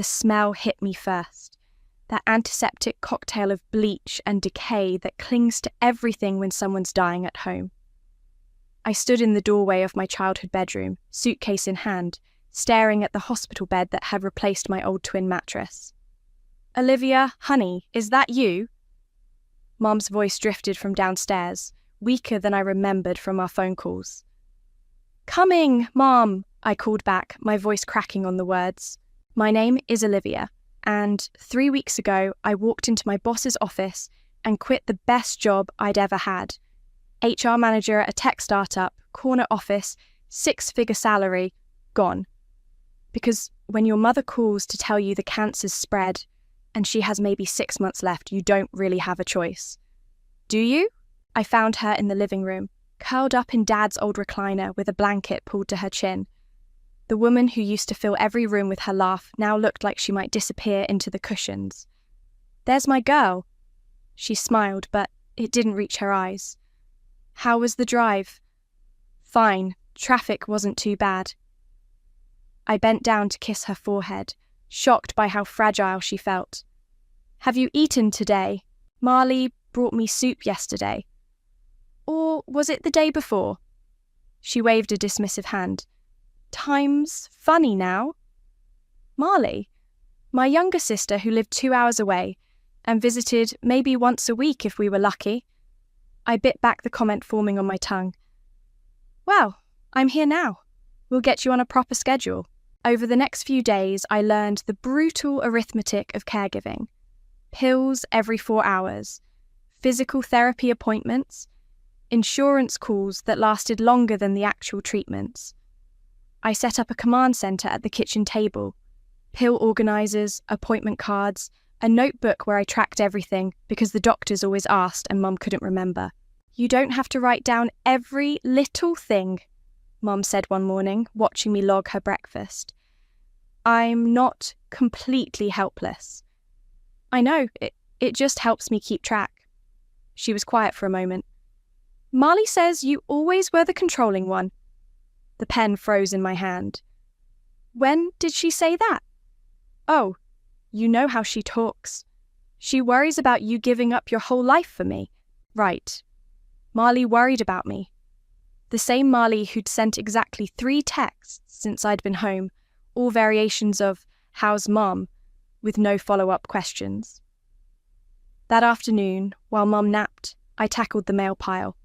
the smell hit me first. That antiseptic cocktail of bleach and decay that clings to everything when someone's dying at home. I stood in the doorway of my childhood bedroom, suitcase in hand, staring at the hospital bed that had replaced my old twin mattress. "Olivia, honey, is that you?" Mum's voice drifted from downstairs, weaker than I remembered from our phone calls. "Coming, Mom," I called back, my voice cracking on the words. "My name is Olivia, and 3 weeks ago I walked into my boss's office and quit the best job I'd ever had. HR manager at a tech startup, corner office, 6-figure salary, gone. Because when your mother calls to tell you the cancer's spread and she has maybe 6 months left, you don't really have a choice. Do you?" I found her in the living room, curled up in Dad's old recliner with a blanket pulled to her chin. The woman who used to fill every room with her laugh now looked like she might disappear into the cushions. "There's my girl." She smiled, but it didn't reach her eyes. "How was the drive?" "Fine. Traffic wasn't too bad." I bent down to kiss her forehead, shocked by how fragile she felt. "Have you eaten today? Marley brought me soup yesterday." "Or was it the day before?" She waved a dismissive hand. "Time's funny now." "Marley?" "My younger sister who lived 2 hours away and visited maybe once a week if we were lucky." I bit back the comment forming on my tongue. "Well, I'm here now. We'll get you on a proper schedule." Over the next few days, I learned the brutal arithmetic of caregiving. Pills every 4 hours, physical therapy appointments, insurance calls that lasted longer than the actual treatments. I set up a command centre at the kitchen table, pill organisers, appointment cards, a notebook where I tracked everything because the doctors always asked and Mum couldn't remember. "You don't have to write down every little thing," Mum said one morning, watching me log her breakfast. "I'm not completely helpless." "I know, it just helps me keep track." She was quiet for a moment. "Marley says you always were the controlling one." The pen froze in my hand. "When did she say that?" "Oh, you know how she talks. She worries about you giving up your whole life for me." "Right. Marley worried about me." The same Marley who'd sent exactly 3 texts since I'd been home, all variations of "How's Mom?" with no follow-up questions. That afternoon, while Mum napped, I tackled the mail pile.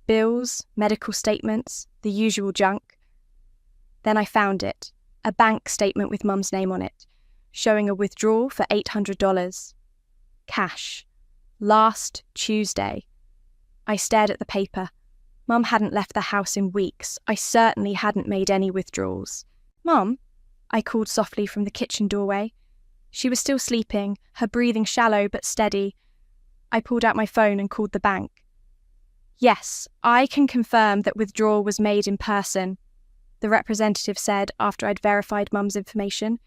Bills, medical statements, the usual junk. Then I found it, a bank statement with Mum's name on it, showing a withdrawal for $800. Cash. Last Tuesday. I stared at the paper. Mum hadn't left the house in weeks. I certainly hadn't made any withdrawals. "Mum?" I called softly from the kitchen doorway. She was still sleeping, her breathing shallow but steady. I pulled out my phone and called the bank. "Yes, I can confirm that withdrawal was made in person," the representative said after I'd verified Mum's information.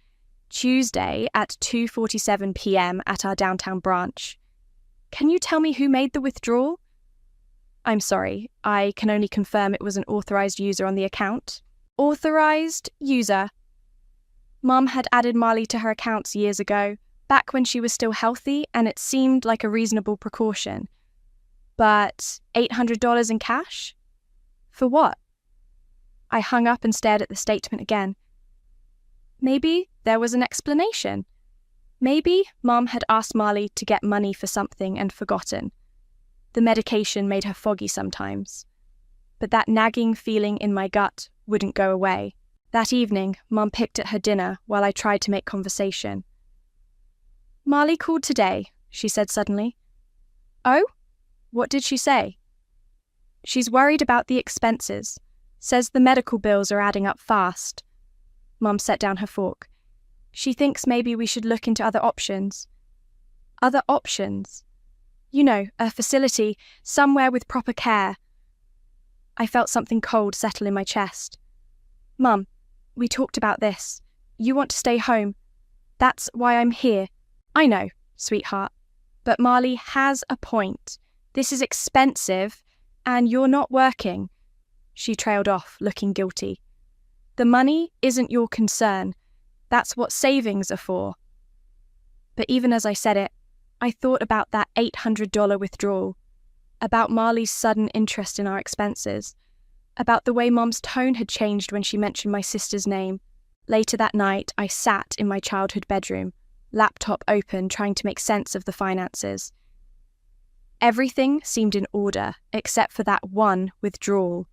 "Tuesday at 2:47 p.m. at our downtown branch. Can you tell me who made the withdrawal?" "I'm sorry, I can only confirm it was an authorized user on the account." "Authorized user?" Mum had added Marley to her accounts years ago, back when she was still healthy, and it seemed like a reasonable precaution. But $800 in cash? For what? I hung up and stared at the statement again. Maybe there was an explanation. Maybe Mum had asked Marley to get money for something and forgotten. The medication made her foggy sometimes. But that nagging feeling in my gut wouldn't go away. That evening, Mum picked at her dinner while I tried to make conversation. "Marley called today," she said suddenly. "Oh? What did she say?" "She's worried about the expenses. Says the medical bills are adding up fast." Mum set down her fork. "She thinks maybe we should look into other options." "Other options?" "You know, a facility, somewhere with proper care." I felt something cold settle in my chest. "Mum, we talked about this. You want to stay home. That's why I'm here." "I know, sweetheart. But Marley has a point. This is expensive, and you're not working." She trailed off, looking guilty. "The money isn't your concern. That's what savings are for. But even as I said it, I thought about that $800 withdrawal, about Marley's sudden interest in our expenses, about the way Mum's tone had changed when she mentioned my sister's name. Later that night, I sat in my childhood bedroom, laptop open, trying to make sense of the finances. Everything seemed in order, except for that one withdrawal.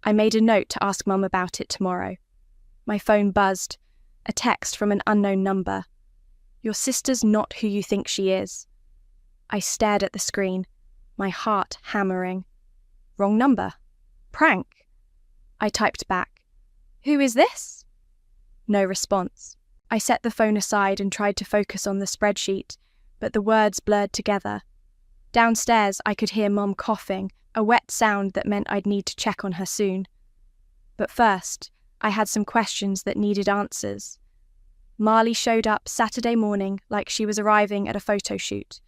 I made a note to ask Mum about it tomorrow. My phone buzzed, a text from an unknown number. "Your sister's not who you think she is." I stared at the screen, my heart hammering. Wrong number. Prank. I typed back, "Who is this?" No response. I set the phone aside and tried to focus on the spreadsheet, but the words blurred together. Downstairs, I could hear Mum coughing, a wet sound that meant I'd need to check on her soon. But first, I had some questions that needed answers. Marley showed up Saturday morning like she was arriving at a photo shoot.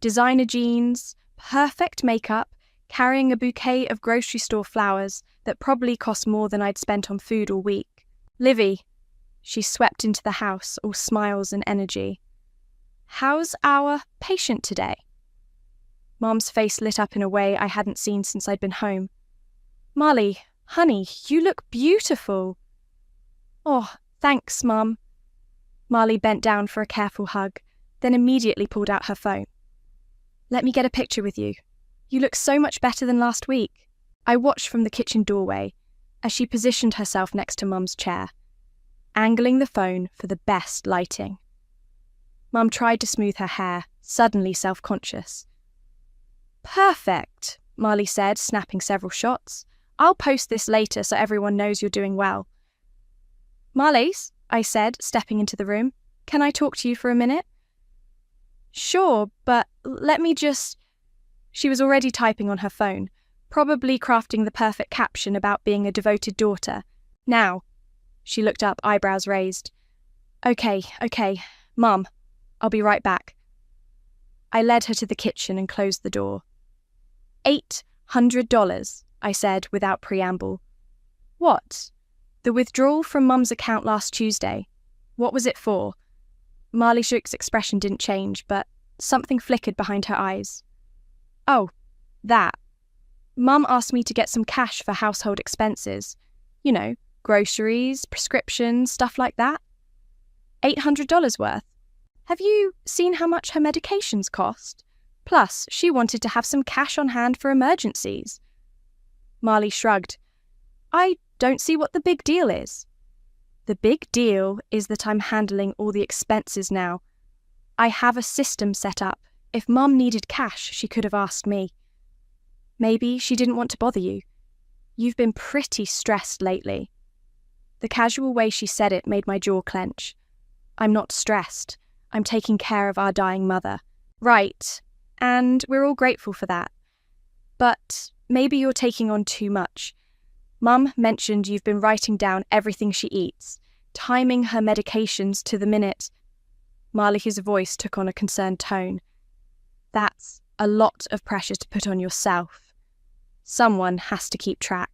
Designer jeans, perfect makeup, carrying a bouquet of grocery store flowers that probably cost more than I'd spent on food all week. "Livy," she swept into the house, all smiles and energy. "How's our patient today?" Mum's face lit up in a way I hadn't seen since I'd been home. "Marley, honey, you look beautiful." "Oh, thanks, Mum." Marley bent down for a careful hug, then immediately pulled out her phone. "Let me get a picture with you. You look so much better than last week." I watched from the kitchen doorway as she positioned herself next to Mum's chair, angling the phone for the best lighting. Mum tried to smooth her hair, suddenly self-conscious. "Perfect," Marley said, snapping several shots. "I'll post this later so everyone knows you're doing well." "Marlies," I said, stepping into the room, "can I talk to you for a minute?" "Sure, but let me just..." She was already typing on her phone, probably crafting the perfect caption about being a devoted daughter. "Now." She looked up, eyebrows raised. Okay, Mum, I'll be right back." I led her to the kitchen and closed the door. $800, I said without preamble. "What?" "The withdrawal from Mum's account last Tuesday. What was it for?" Marley Shook's expression didn't change, but something flickered behind her eyes. "Oh, that. Mum asked me to get some cash for household expenses. You know, groceries, prescriptions, stuff like that. $800 worth. Have you seen how much her medications cost? Plus, she wanted to have some cash on hand for emergencies." Marley shrugged. "I don't see what the big deal is." "The big deal is that I'm handling all the expenses now. I have a system set up. If Mum needed cash, she could have asked me." "Maybe she didn't want to bother you. You've been pretty stressed lately." The casual way she said it made my jaw clench. "I'm not stressed. I'm taking care of our dying mother." "Right, and we're all grateful for that. But maybe you're taking on too much. Mum mentioned you've been writing down everything she eats, timing her medications to the minute." Marley's voice took on a concerned tone. "That's a lot of pressure to put on yourself. Someone has to keep track.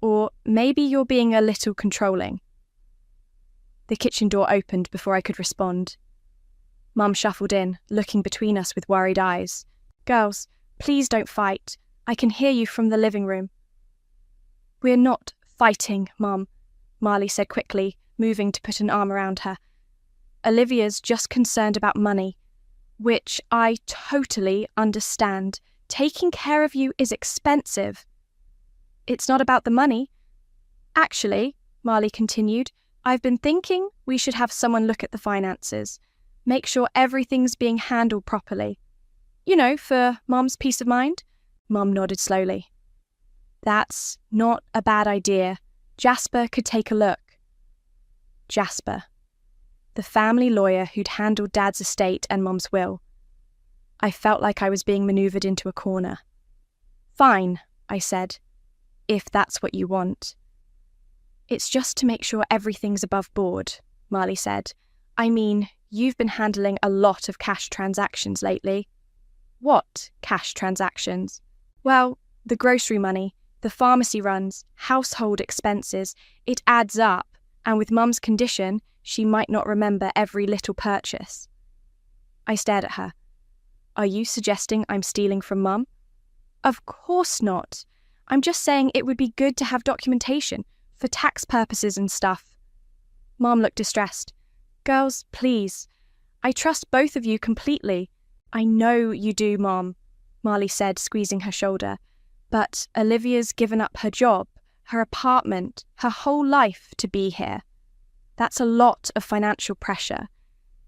Or maybe you're being a little controlling." The kitchen door opened before I could respond. Mum shuffled in, looking between us with worried eyes. "Girls, please don't fight. I can hear you from the living room." "We're not fighting, Mum," Marley said quickly, moving to put an arm around her. "Olivia's just concerned about money, which I totally understand. Taking care of you is expensive." "It's not about the money. Actually," Marley continued, "I've been thinking we should have someone look at the finances. Make sure everything's being handled properly. You know, for Mum's peace of mind." Mum nodded slowly. "That's not a bad idea. Jasper could take a look." Jasper. The family lawyer who'd handled Dad's estate and Mum's will. I felt like I was being manoeuvred into a corner. "Fine," I said, "if that's what you want." "It's just to make sure everything's above board," Marley said. "I mean, you've been handling a lot of cash transactions lately." "What cash transactions?" "Well, the grocery money, the pharmacy runs, household expenses. It adds up, and with Mum's condition, She might not remember every little purchase. I stared at her. Are you suggesting I'm stealing from Mum? Of course not. I'm just saying it would be good to have documentation for tax purposes and stuff. Mom looked distressed. Girls, please. I trust both of you completely. I know you do, Mom, Marley said, squeezing her shoulder. But Olivia's given up her job, her apartment, her whole life to be here. That's a lot of financial pressure.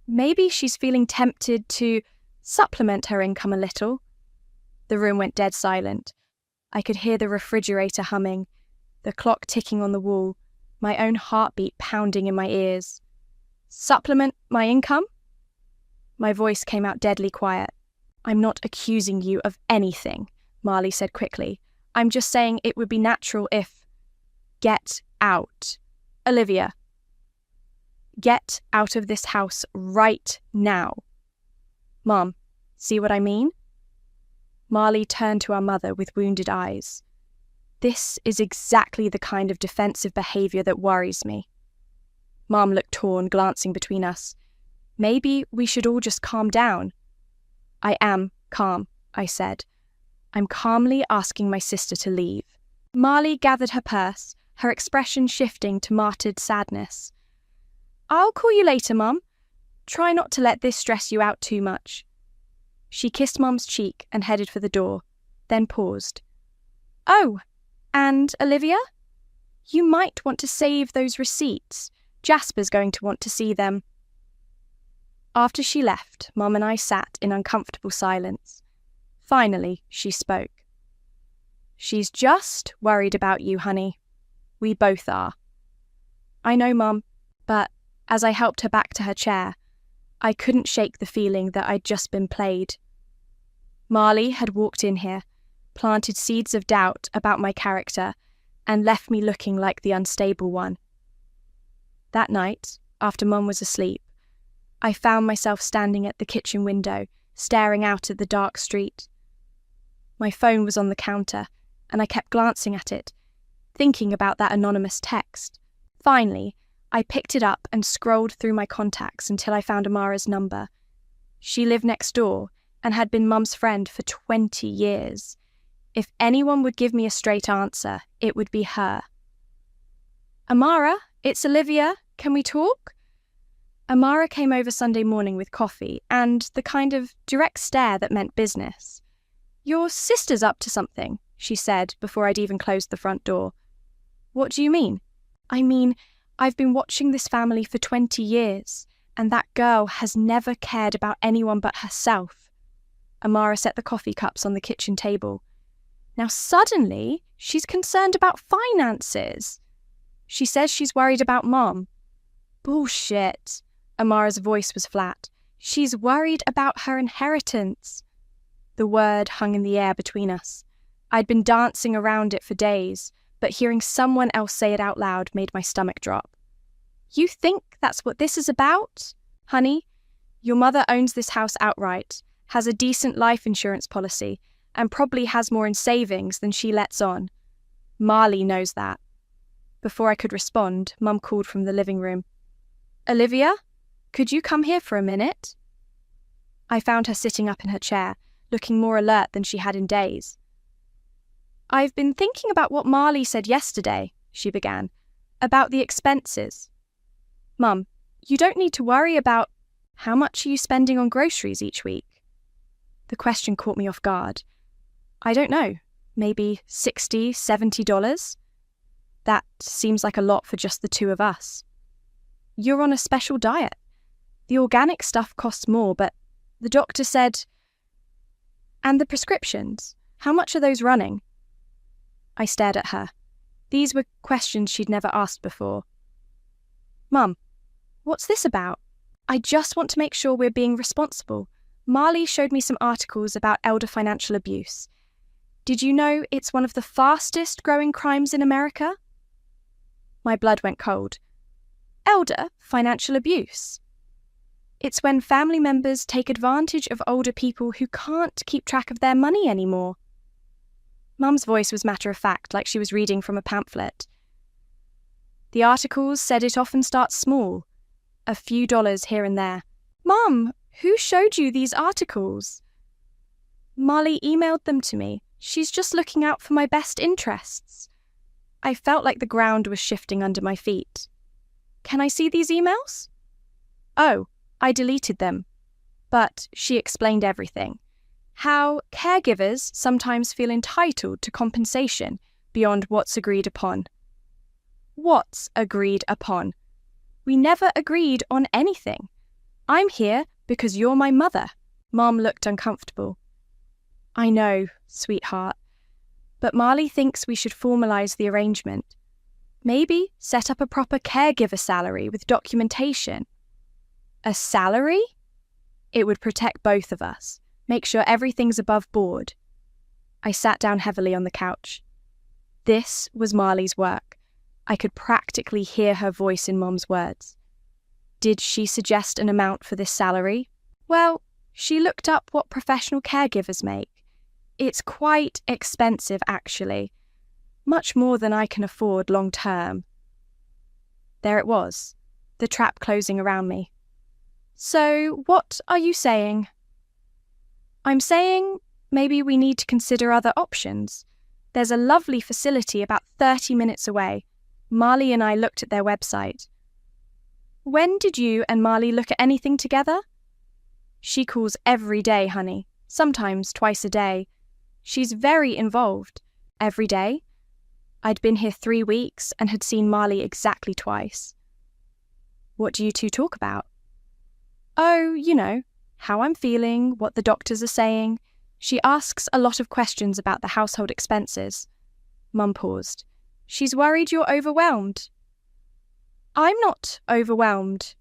Maybe she's feeling tempted to supplement her income a little. The room went dead silent. I could hear the refrigerator humming, the clock ticking on the wall, my own heartbeat pounding in my ears. Supplement my income? My voice came out deadly quiet. I'm not accusing you of anything, Marley said quickly. I'm just saying it would be natural if... Get out. Olivia. Get out of this house right now. Mom, see what I mean? Marley turned to our mother with wounded eyes. This is exactly the kind of defensive behaviour that worries me. Mom looked torn, glancing between us. Maybe we should all just calm down. I am calm, I said. I'm calmly asking my sister to leave. Marley gathered her purse, her expression shifting to martyred sadness. I'll call you later, Mum. Try not to let this stress you out too much. She kissed Mum's cheek and headed for the door, then paused. Oh, and Olivia? You might want to save those receipts. Jasper's going to want to see them. After she left, Mum and I sat in uncomfortable silence. Finally, she spoke. She's just worried about you, honey. We both are. I know, Mum, but as I helped her back to her chair, I couldn't shake the feeling that I'd just been played. Marley had walked in here, planted seeds of doubt about my character, and left me looking like the unstable one. That night, after Mum was asleep, I found myself standing at the kitchen window, staring out at the dark street. My phone was on the counter, and I kept glancing at it, thinking about that anonymous text. Finally, I picked it up and scrolled through my contacts until I found Amara's number. She lived next door and had been Mum's friend for 20 years. If anyone would give me a straight answer, it would be her. Amara, it's Olivia. Can we talk? Amara came over Sunday morning with coffee and the kind of direct stare that meant business. Your sister's up to something, she said before I'd even closed the front door. What do you mean? I mean, I've been watching this family for 20 years, and that girl has never cared about anyone but herself. Amara set the coffee cups on the kitchen table. Now suddenly, she's concerned about finances. She says she's worried about Mom. Bullshit. Amara's voice was flat. She's worried about her inheritance. The word hung in the air between us. I'd been dancing around it for days, but hearing someone else say it out loud made my stomach drop. You think that's what this is about? Honey, your mother owns this house outright, has a decent life insurance policy, and probably has more in savings than she lets on. Marley knows that. Before I could respond, Mum called from the living room. Olivia, could you come here for a minute? I found her sitting up in her chair, looking more alert than she had in days. I've been thinking about what Marley said yesterday, she began, about the expenses. Mum, you don't need to worry about how much are you spending on groceries each week? The question caught me off guard. I don't know, maybe $60, $70? That seems like a lot for just the two of us. You're on a special diet. The organic stuff costs more, but the doctor said... And the prescriptions, how much are those running? I stared at her. These were questions she'd never asked before. Mum, what's this about? I just want to make sure we're being responsible. Marley showed me some articles about elder financial abuse. Did you know it's one of the fastest growing crimes in America? My blood went cold. Elder financial abuse. It's when family members take advantage of older people who can't keep track of their money anymore. Mum's voice was matter-of-fact, like she was reading from a pamphlet. The articles said it often starts small. a few dollars here and there. Mom, who showed you these articles? Marley emailed them to me. She's just looking out for my best interests. I felt like the ground was shifting under my feet. Can I see these emails? Oh, I deleted them. But she explained everything. How caregivers sometimes feel entitled to compensation beyond what's agreed upon. What's agreed upon? We never agreed on anything. I'm here because you're my mother. Mom looked uncomfortable. I know, sweetheart. But Marley thinks we should formalize the arrangement. Maybe set up a proper caregiver salary with documentation. A salary? It would protect both of us. Make sure everything's above board. I sat down heavily on the couch. This was Marley's work. I could practically hear her voice in Mom's words. Did she suggest an amount for this salary? Well, she looked up what professional caregivers make. It's quite expensive, actually. Much more than I can afford long term. There it was, the trap closing around me. So, what are you saying? I'm saying maybe we need to consider other options. There's a lovely facility about 30 minutes away. Marley and I looked at their website. When did you and Marley look at anything together? She calls every day, honey, sometimes twice a day. She's very involved. Every day? I'd been here 3 weeks and had seen Marley exactly twice. What do you two talk about? Oh, you know, how I'm feeling, what the doctors are saying. She asks a lot of questions about the household expenses. Mum paused. She's worried you're overwhelmed. I'm not overwhelmed.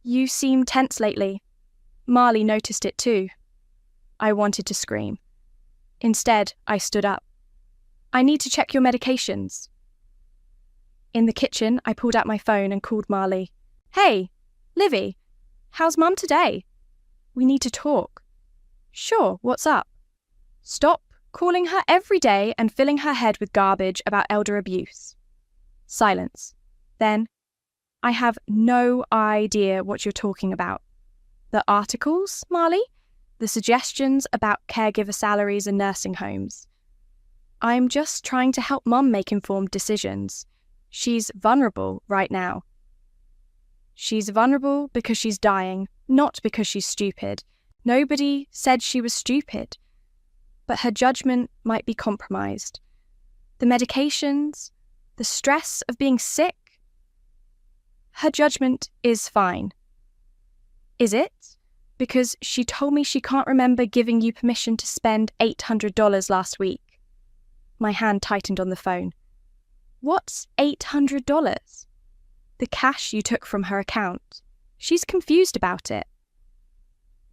You seem tense lately. Marley noticed it too. I wanted to scream. Instead, I stood up. I need to check your medications. In the kitchen, I pulled out my phone and called Marley. Hey, Livy, how's Mum today? We need to talk. Sure, what's up? Stop calling her every day and filling her head with garbage about elder abuse. Silence. Then, I have no idea what you're talking about. The articles, Marley? The suggestions about caregiver salaries and nursing homes. I'm just trying to help Mum make informed decisions. She's vulnerable right now. She's vulnerable because she's dying, not because she's stupid. Nobody said she was stupid. But her judgment might be compromised. The medications, the stress of being sick. Her judgment is fine. Is it? Because she told me she can't remember giving you permission to spend $800 last week. My hand tightened on the phone. What's $800? The cash you took from her account. She's confused about it.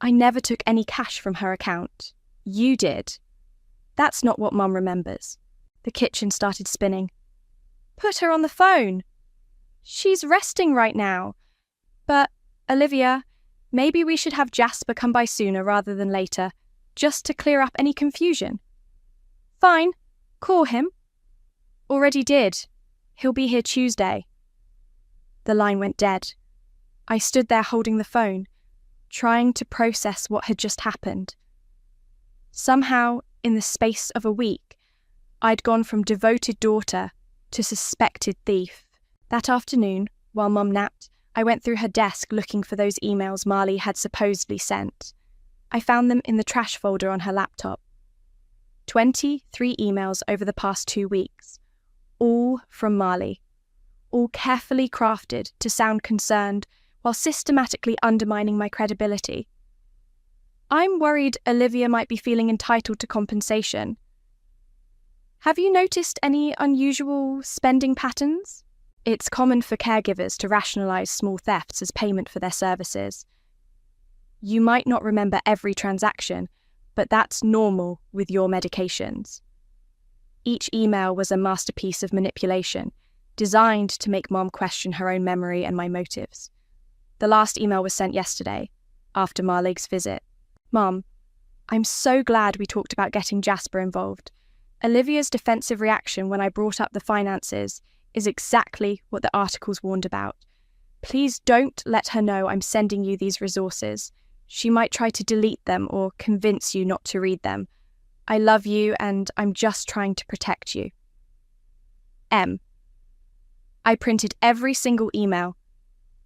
I never took any cash from her account. You did. That's not what Mum remembers. The kitchen started spinning. Put her on the phone. She's resting right now. But, Olivia, maybe we should have Jasper come by sooner rather than later, just to clear up any confusion. Fine. Call him. Already did. He'll be here Tuesday. The line went dead. I stood there holding the phone, trying to process what had just happened. Somehow, in the space of a week, I'd gone from devoted daughter to suspected thief. That afternoon, while Mum napped, I went through her desk looking for those emails Marley had supposedly sent. I found them in the trash folder on her laptop. 23 emails over the past 2 weeks, all from Marley, all carefully crafted to sound concerned while systematically undermining my credibility. I'm worried Olivia might be feeling entitled to compensation. Have you noticed any unusual spending patterns? It's common for caregivers to rationalize small thefts as payment for their services. You might not remember every transaction, but that's normal with your medications. Each email was a masterpiece of manipulation, designed to make Mom question her own memory and my motives. The last email was sent yesterday, after Marlaig's visit. Mom, I'm so glad we talked about getting Jasper involved. Olivia's defensive reaction when I brought up the finances is exactly what the articles warned about. Please don't let her know I'm sending you these resources. She might try to delete them or convince you not to read them. I love you and I'm just trying to protect you. M. I printed every single email.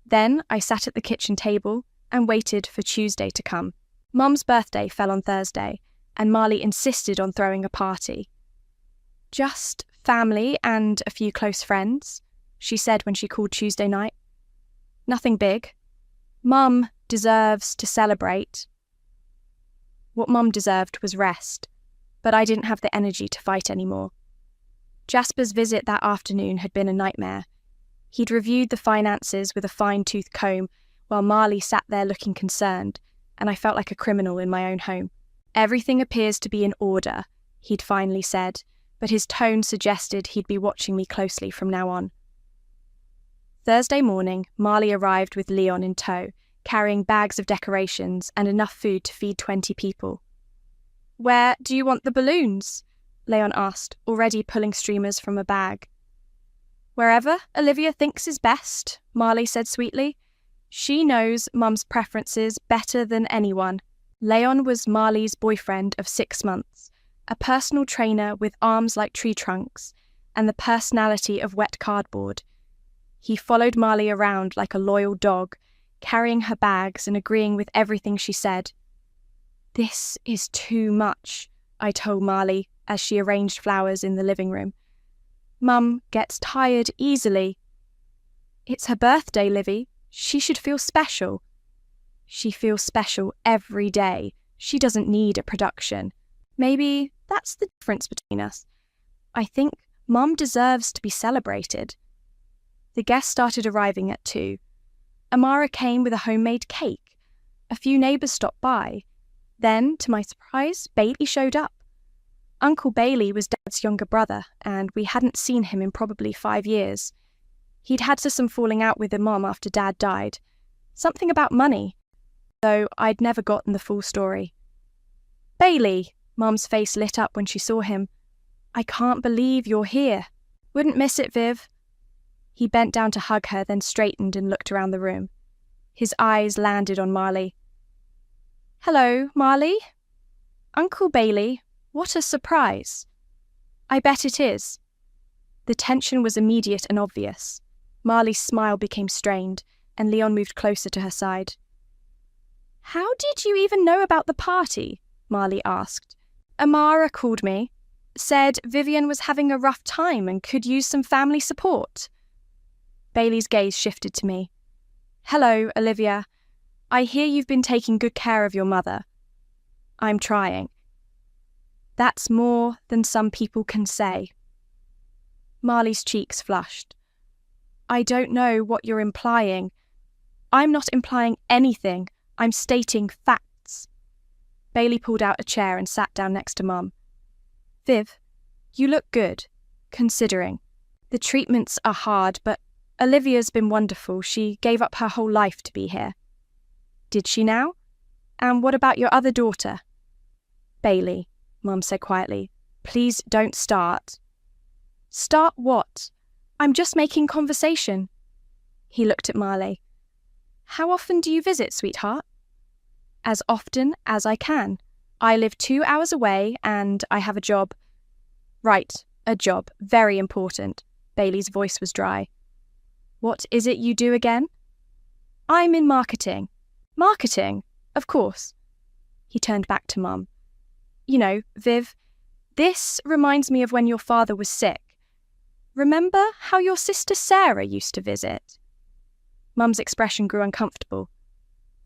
Then I sat at the kitchen table and waited for Tuesday to come. Mum's birthday fell on Thursday, and Marley insisted on throwing a party. Just family and a few close friends, she said when she called Tuesday night. Nothing big. Mum deserves to celebrate. What Mum deserved was rest, but I didn't have the energy to fight anymore. Jasper's visit that afternoon had been a nightmare. He'd reviewed the finances with a fine-tooth comb while Marley sat there looking concerned, and I felt like a criminal in my own home. Everything appears to be in order, he'd finally said, but his tone suggested he'd be watching me closely from now on. Thursday morning, Marley arrived with Leon in tow, carrying bags of decorations and enough food to feed 20 people. "Where do you want the balloons?" Leon asked, already pulling streamers from a bag. "Wherever Olivia thinks is best," Marley said sweetly. She knows Mum's preferences better than anyone. Leon was Marley's boyfriend of 6 months, a personal trainer with arms like tree trunks and the personality of wet cardboard. He followed Marley around like a loyal dog, carrying her bags and agreeing with everything she said. "This is too much," I told Marley as she arranged flowers in the living room. "Mum gets tired easily." "It's her birthday, Livy. She should feel special." "She feels special every day. She doesn't need a production." "Maybe that's the difference between us. I think Mum deserves to be celebrated." The guests started arriving at 2. Amara came with a homemade cake. A few neighbours stopped by. Then, to my surprise, Bailey showed up. Uncle Bailey was Dad's younger brother, and we hadn't seen him in probably 5 years. He'd had some falling out with Mom after Dad died. Something about money, though I'd never gotten the full story. "Bailey," Mum's face lit up when she saw him. "I can't believe you're here. Wouldn't miss it, Viv." He bent down to hug her, then straightened and looked around the room. His eyes landed on Marley. "Hello, Marley." "Uncle Bailey, what a surprise." "I bet it is." The tension was immediate and obvious. Marley's smile became strained, and Leon moved closer to her side. "How did you even know about the party?" Marley asked. "Amara called me. Said Vivian was having a rough time and could use some family support." Bailey's gaze shifted to me. "Hello, Olivia. I hear you've been taking good care of your mother." "I'm trying." "That's more than some people can say." Marley's cheeks flushed. "I don't know what you're implying." "I'm not implying anything. I'm stating facts." Bailey pulled out a chair and sat down next to Mum. "Viv, you look good, considering. The treatments are hard, but Olivia's been wonderful. She gave up her whole life to be here." "Did she now? And what about your other daughter?" "Bailey," Mum said quietly, "please don't start." "Start what? I'm just making conversation." He looked at Marley. "How often do you visit, sweetheart?" "As often as I can. I live 2 hours away and I have a job." "Right, a job. Very important." Bailey's voice was dry. "What is it you do again?" "I'm in marketing." "Marketing? Of course." He turned back to Mum. "You know, Viv, this reminds me of when your father was sick. Remember how your sister Sarah used to visit?" Mum's expression grew uncomfortable.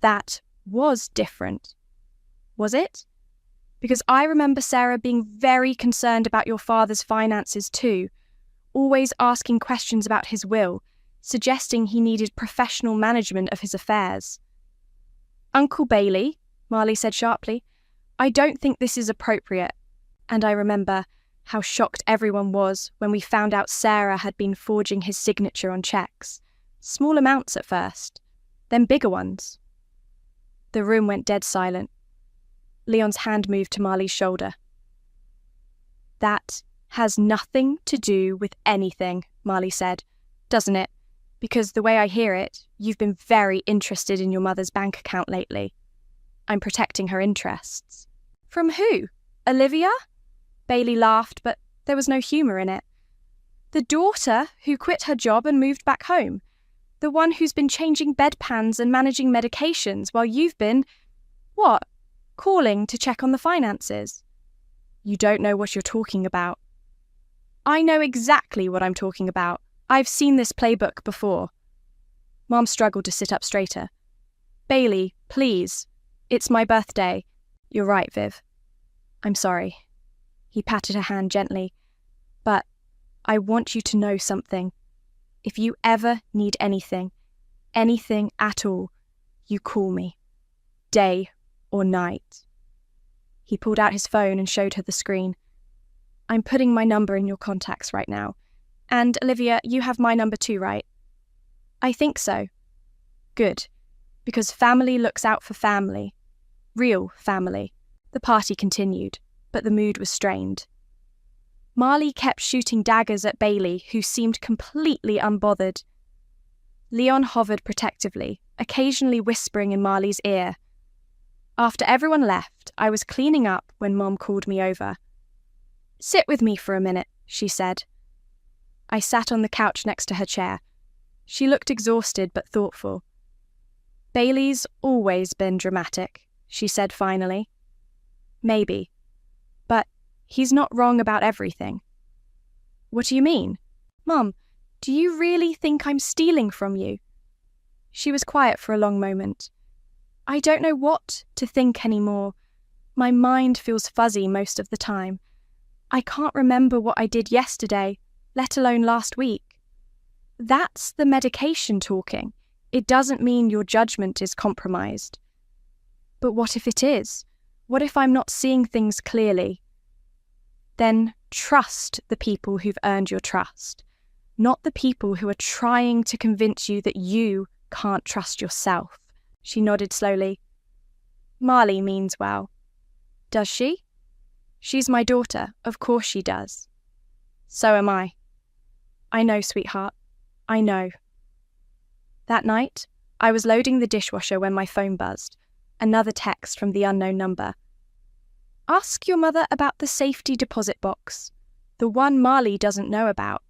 "That was different." "Was it?" "Because I remember Sarah being very concerned about your father's finances too, always asking questions about his will, suggesting he needed professional management of his affairs." "Uncle Bailey," Marley said sharply, "I don't think this is appropriate." And I remember how shocked everyone was when we found out Sarah had been forging his signature on checks. Small amounts at first, then bigger ones. The room went dead silent. Leon's hand moved to Marley's shoulder. "That has nothing to do with anything," Marley said, "doesn't it? Because the way I hear it, you've been very interested in your mother's bank account lately. I'm protecting her interests. From who? Olivia? Bailey laughed, but there was no humour in it. The daughter who quit her job and moved back home. The one who's been changing bedpans and managing medications while you've been, calling to check on the finances. You don't know what you're talking about. I know exactly what I'm talking about. I've seen this playbook before. Mom struggled to sit up straighter. Bailey, please. It's my birthday. You're right, Viv. I'm sorry. He patted her hand gently. But I want you to know something. If you ever need anything at all, you call me. Day or night. He pulled out his phone and showed her the screen. I'm putting my number in your contacts right now. And, Olivia, you have my number too, right? I think so. Good. Because family looks out for family. Real family. The party continued, but the mood was strained. Marley kept shooting daggers at Bailey, who seemed completely unbothered. Leon hovered protectively, occasionally whispering in Marley's ear. After everyone left, I was cleaning up when Mom called me over. Sit with me for a minute, she said. I sat on the couch next to her chair. She looked exhausted but thoughtful. Bailey's always been dramatic, she said finally. Maybe. But he's not wrong about everything. What do you mean? Mum, do you really think I'm stealing from you? She was quiet for a long moment. I don't know what to think anymore. My mind feels fuzzy most of the time. I can't remember what I did yesterday, let alone last week. That's the medication talking. It doesn't mean your judgment is compromised. But what if it is? What if I'm not seeing things clearly? Then trust the people who've earned your trust, not the people who are trying to convince you that you can't trust yourself. She nodded slowly. Marley means well. Does she? She's my daughter, of course she does. So am I. I know, sweetheart. I know. That night, I was loading the dishwasher when my phone buzzed. Another text from the unknown number. Ask your mother about the safety deposit box, the one Marley doesn't know about.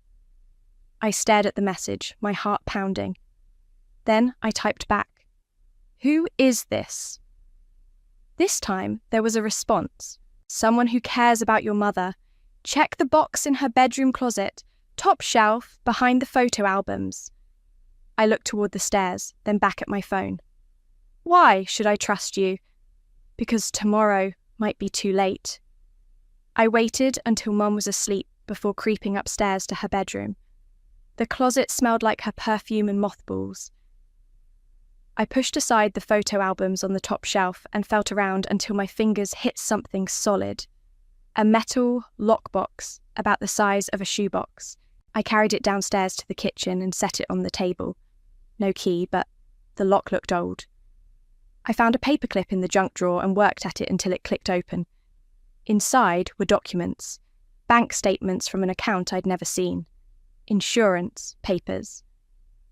I stared at the message, my heart pounding. Then I typed back. Who is this? This time, there was a response. Someone who cares about your mother. Check the box in her bedroom closet, top shelf, behind the photo albums. I looked toward the stairs, then back at my phone. Why should I trust you? Because tomorrow might be too late. I waited until Mum was asleep before creeping upstairs to her bedroom. The closet smelled like her perfume and mothballs. I pushed aside the photo albums on the top shelf and felt around until my fingers hit something solid. A metal lockbox about the size of a shoebox. I carried it downstairs to the kitchen and set it on the table. No key, but the lock looked old. I found a paperclip in the junk drawer and worked at it until it clicked open. Inside were documents, bank statements from an account I'd never seen, insurance papers,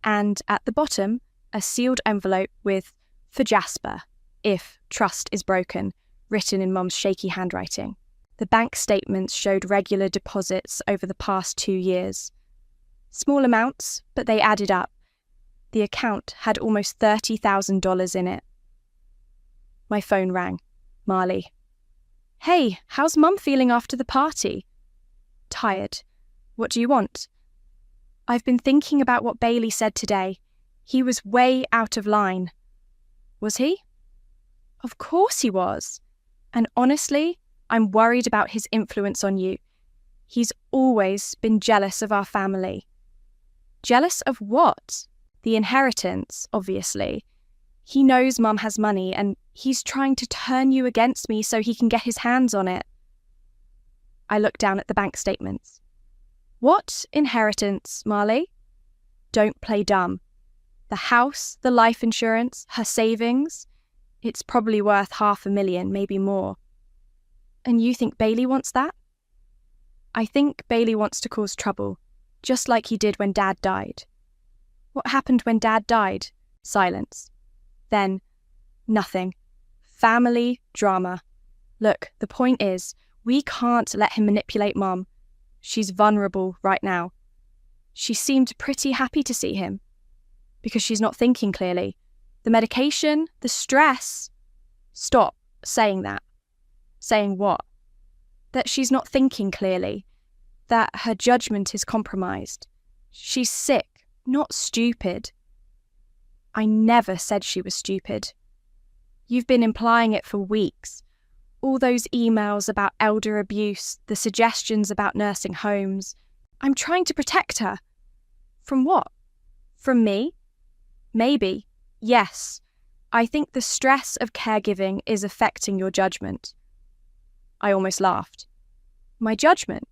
and at the bottom, a sealed envelope with, for Jasper, if trust is broken, written in Mum's shaky handwriting. The bank statements showed regular deposits over the past 2 years. Small amounts, but they added up. The account had almost $30,000 in it. My phone rang. Marley. Hey, how's Mum feeling after the party? Tired. What do you want? I've been thinking about what Bailey said today. He was way out of line. Was he? Of course he was. And honestly, I'm worried about his influence on you. He's always been jealous of our family. Jealous of what? The inheritance, obviously. He knows Mum has money and he's trying to turn you against me so he can get his hands on it. I looked down at the bank statements. What inheritance, Marley? Don't play dumb. The house, the life insurance, her savings, it's probably worth $500,000, maybe more. And you think Bailey wants that? I think Bailey wants to cause trouble, just like he did when Dad died. What happened when Dad died? Silence. Then, nothing. Family drama. Look, the point is, we can't let him manipulate Mom. She's vulnerable right now. She seemed pretty happy to see him. Because she's not thinking clearly. The medication, the stress. Stop saying that. Saying what? That she's not thinking clearly. That her judgment is compromised. She's sick, not stupid. I never said she was stupid. You've been implying it for weeks. All those emails about elder abuse, the suggestions about nursing homes. I'm trying to protect her. From what? From me? Maybe. Yes. I think the stress of caregiving is affecting your judgment. I almost laughed. My judgment?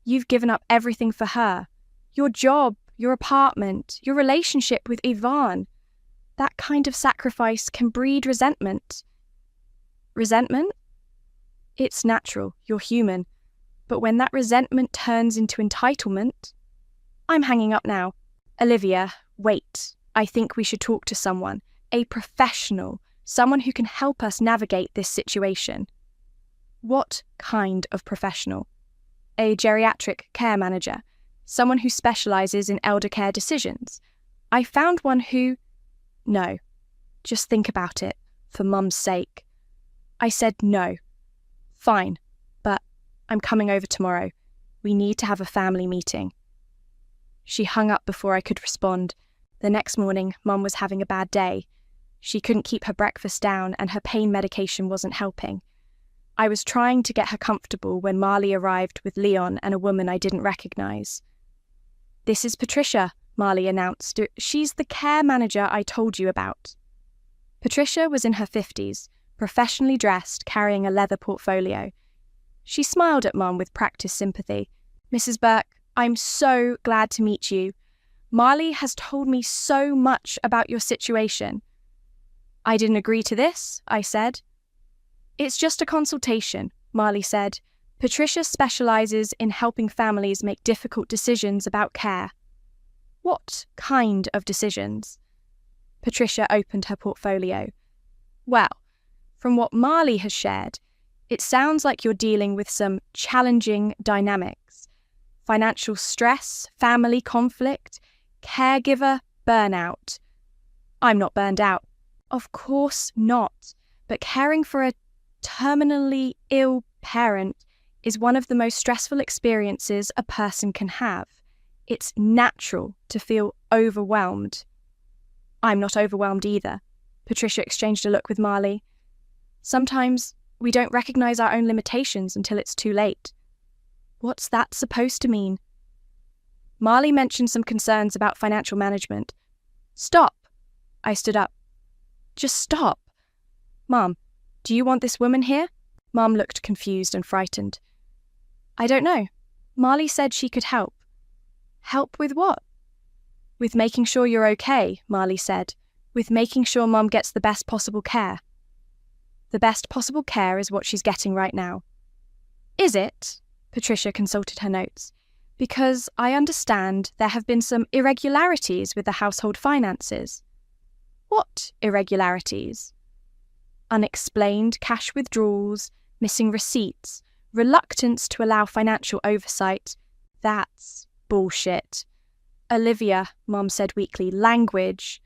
You've given up everything for her. Your job, your apartment, your relationship with Yvonne. That kind of sacrifice can breed resentment. Resentment? It's natural, you're human. But when that resentment turns into entitlement... I'm hanging up now. Olivia, wait. I think we should talk to someone. A professional. Someone who can help us navigate this situation. What kind of professional? A geriatric care manager. Someone who specialises in elder care decisions. I found one who... No. Just think about it. For Mum's sake. I said no. Fine. But I'm coming over tomorrow. We need to have a family meeting. She hung up before I could respond. The next morning, Mum was having a bad day. She couldn't keep her breakfast down and her pain medication wasn't helping. I was trying to get her comfortable when Marley arrived with Leon and a woman I didn't recognise. "This is Patricia," Marley announced. "She's the care manager I told you about." Patricia was in her 50s, professionally dressed, carrying a leather portfolio. She smiled at Mum with practiced sympathy. "Mrs. Burke, I'm so glad to meet you. Marley has told me so much about your situation." "I didn't agree to this," I said. "It's just a consultation," Marley said. "Patricia specialises in helping families make difficult decisions about care." "What kind of decisions?" Patricia opened her portfolio. "Well, from what Marley has shared, it sounds like you're dealing with some challenging dynamics. Financial stress, family conflict, caregiver burnout." "I'm not burned out." "Of course not. But caring for a terminally ill parent is one of the most stressful experiences a person can have. It's natural to feel overwhelmed." "I'm not overwhelmed either." Patricia exchanged a look with Marley. "Sometimes we don't recognise our own limitations until it's too late." "What's that supposed to mean?" Marley mentioned some concerns about financial management. "Stop!" I stood up. "Just stop. Mum, do you want this woman here?" Mum looked confused and frightened. "I don't know. Marley said she could help." "Help with what?" "With making sure you're okay," Marley said. "With making sure Mum gets the best possible care." "The best possible care is what she's getting right now." "Is it?" Patricia consulted her notes. "Because I understand there have been some irregularities with the household finances." "What irregularities?" "Unexplained cash withdrawals, missing receipts, reluctance to allow financial oversight. That's bullshit." "Olivia," Mom said weakly, "language."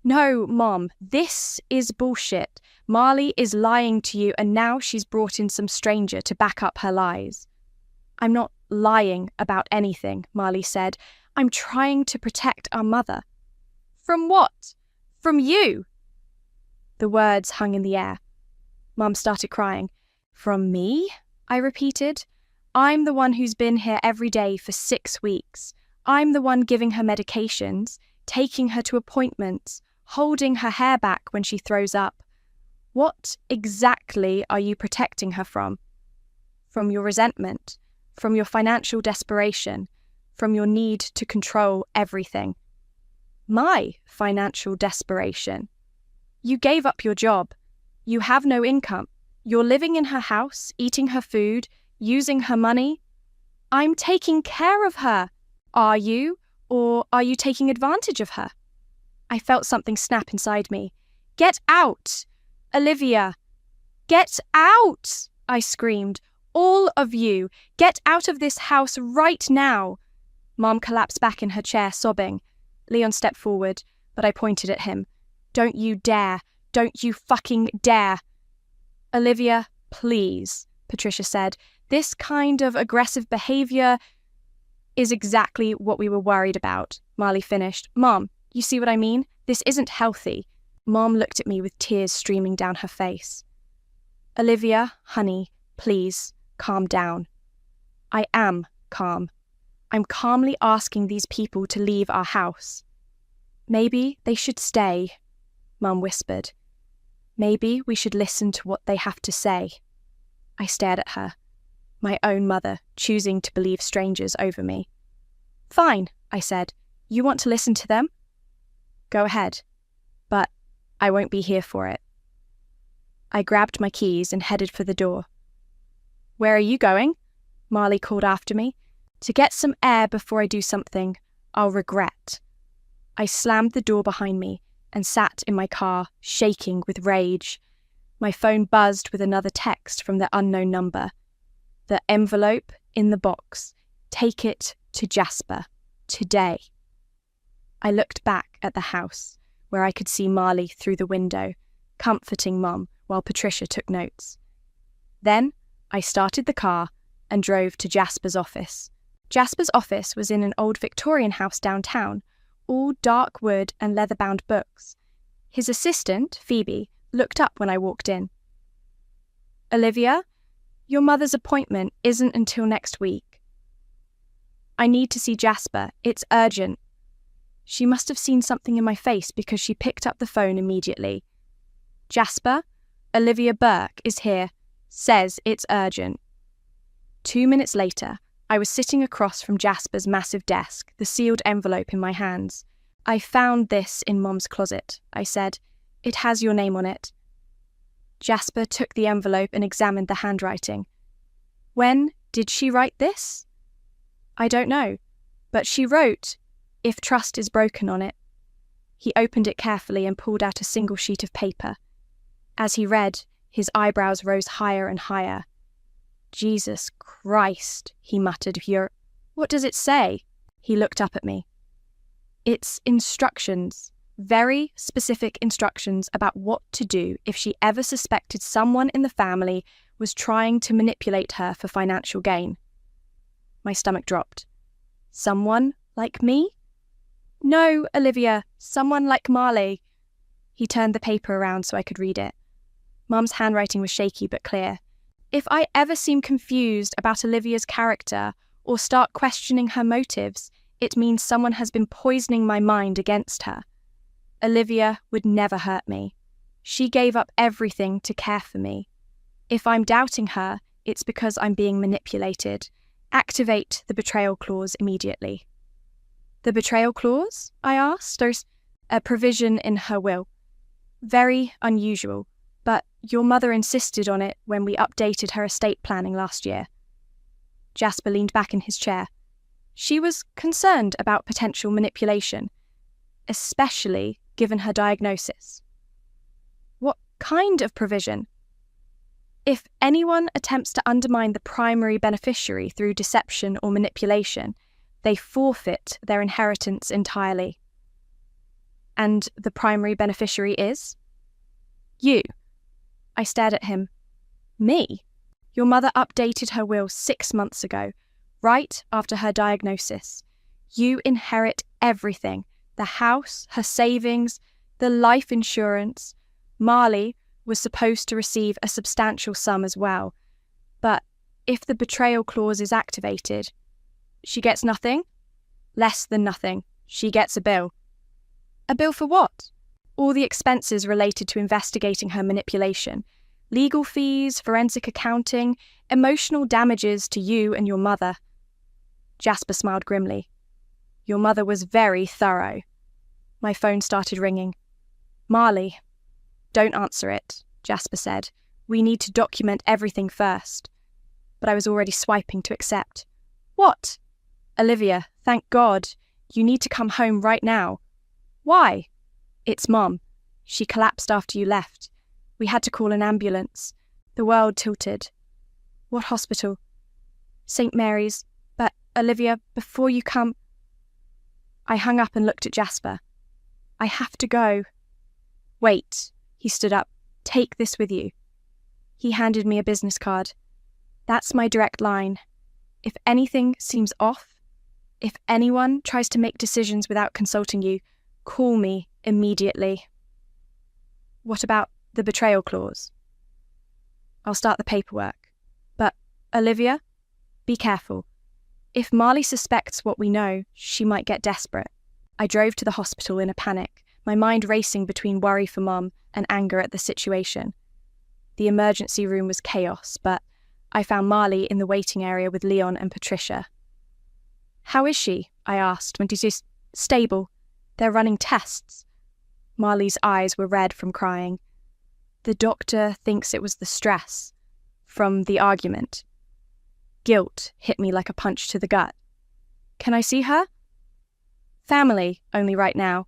"No, Mom, this is bullshit. Marley is lying to you and now she's brought in some stranger to back up her lies." "I'm not lying about anything," Marley said. "I'm trying to protect our mother." "From what? From you?" The words hung in the air. Mum started crying. "From me?" I repeated. "I'm the one who's been here every day for 6 weeks. I'm the one giving her medications, taking her to appointments, holding her hair back when she throws up. What exactly are you protecting her from? From your resentment, from your financial desperation, from your need to control everything." "My financial desperation?" "You gave up your job. You have no income. You're living in her house, eating her food, using her money." "I'm taking care of her." "Are you? Or are you taking advantage of her?" I felt something snap inside me. "Get out! Olivia! Get out!" I screamed. "All of you! Get out of this house right now!" Mom collapsed back in her chair, sobbing. Leon stepped forward, but I pointed at him. "Don't you dare! Don't you fucking dare!" "Olivia, please," Patricia said. "This kind of aggressive behavior is exactly what we were worried about," Marley finished. "Mom, you see what I mean? This isn't healthy." Mom looked at me with tears streaming down her face. "Olivia, honey, please, calm down." I am calm. I'm calmly asking these people to leave our house. "Maybe they should stay," Mum whispered. "Maybe we should listen to what they have to say." I stared at her, my own mother choosing to believe strangers over me. "Fine," I said. "You want to listen to them? Go ahead. But I won't be here for it." I grabbed my keys and headed for the door. "Where are you going?" Marley called after me. "To get some air before I do something I'll regret." I slammed the door behind me and sat in my car, shaking with rage. My phone buzzed with another text from the unknown number. "The envelope in the box. Take it to Jasper. Today." I looked back at the house, where I could see Marley through the window, comforting Mum while Patricia took notes. Then I started the car and drove to Jasper's office. Jasper's office was in an old Victorian house downtown, all dark wood and leather-bound books. His assistant, Phoebe, looked up when I walked in. "Olivia, your mother's appointment isn't until next week. I need to see Jasper. It's urgent." She must have seen something in my face because she picked up the phone immediately. "Jasper, Olivia Burke is here. Says it's urgent." 2 minutes later, I was sitting across from Jasper's massive desk, the sealed envelope in my hands. "I found this in Mom's closet," I said. "It has your name on it." Jasper took the envelope and examined the handwriting. "When did she write this?" "I don't know, but she wrote, 'If trust is broken' on it." He opened it carefully and pulled out a single sheet of paper. As he read, his eyebrows rose higher and higher. "Jesus Christ," he muttered. "What does it say?" He looked up at me. "It's instructions, very specific instructions about what to do if she ever suspected someone in the family was trying to manipulate her for financial gain." My stomach dropped. "Someone like me?" "No, Olivia, someone like Marley." He turned the paper around so I could read it. Mum's handwriting was shaky but clear. "If I ever seem confused about Olivia's character or start questioning her motives, it means someone has been poisoning my mind against her. Olivia would never hurt me. She gave up everything to care for me. If I'm doubting her, it's because I'm being manipulated. Activate the betrayal clause immediately." "The betrayal clause?" I asked. "There's a provision in her will. Very unusual, but your mother insisted on it when we updated her estate planning last year." Jasper leaned back in his chair. "She was concerned about potential manipulation, especially given her diagnosis." "What kind of provision?" "If anyone attempts to undermine the primary beneficiary through deception or manipulation, they forfeit their inheritance entirely." "And the primary beneficiary is?" "You." I stared at him. "Me? Your mother updated her will 6 months ago, right after her diagnosis. You inherit everything, the house, her savings, the life insurance. Marley was supposed to receive a substantial sum as well. But if the betrayal clause is activated, she gets nothing? Less than nothing. She gets a bill." "A bill for what?" "All the expenses related to investigating her manipulation. Legal fees, forensic accounting, emotional damages to you and your mother." Jasper smiled grimly. "Your mother was very thorough." My phone started ringing. "Marley." "Don't answer it," Jasper said. "We need to document everything first." But I was already swiping to accept. "What?" "Olivia, thank God. You need to come home right now." "Why?" It's Mom. She collapsed after you left. We had to call an ambulance. The world tilted. What hospital? St. Mary's. But, Olivia, before you come... I hung up and looked at Jasper. I have to go. Wait. He stood up. Take this with you. He handed me a business card. That's my direct line. If anything seems off, if anyone tries to make decisions without consulting you, call me immediately. What about the betrayal clause? I'll start the paperwork. But, Olivia, be careful. If Marley suspects what we know, she might get desperate. I drove to the hospital in a panic, my mind racing between worry for Mum and anger at the situation. The emergency room was chaos, but I found Marley in the waiting area with Leon and Patricia. How is she? I asked when she's stable. They're running tests. Marley's eyes were red from crying. The doctor thinks it was the stress from the argument. Guilt hit me like a punch to the gut. Can I see her? Family, only right now.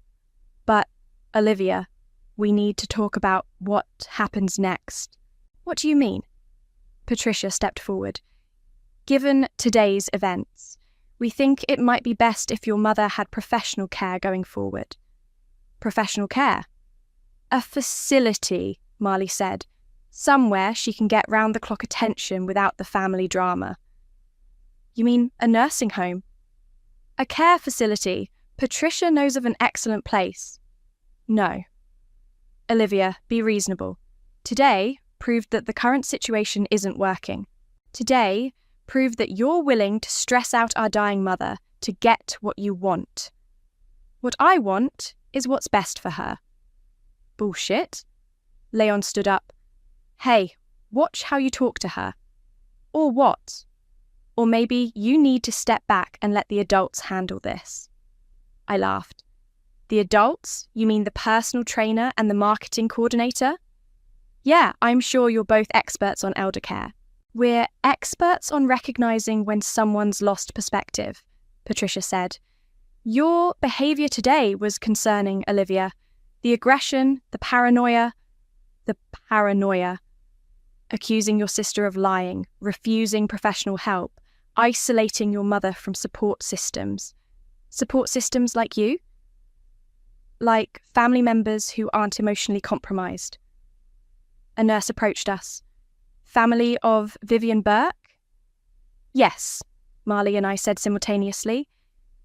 But, Olivia, we need to talk about what happens next. What do you mean? Patricia stepped forward. Given today's events, we think it might be best if your mother had professional care going forward. Professional care? A facility, Marley said. Somewhere she can get round-the-clock attention without the family drama. You mean a nursing home? A care facility. Patricia knows of an excellent place. No. Olivia, be reasonable. Today proved that the current situation isn't working. Today proved that you're willing to stress out our dying mother to get what you want. What I want is what's best for her. Bullshit. Leon stood up. Hey, watch how you talk to her. Or what? Or maybe you need to step back and let the adults handle this. I laughed. The adults? You mean the personal trainer and the marketing coordinator? Yeah, I'm sure you're both experts on elder care. We're experts on recognizing when someone's lost perspective, Patricia said. Your behavior today was concerning, Olivia. The aggression, the paranoia. Accusing your sister of lying, refusing professional help, isolating your mother from support systems. Support systems like you? Like family members who aren't emotionally compromised. A nurse approached us. Family of Vivian Burke? Yes, Marley and I said simultaneously.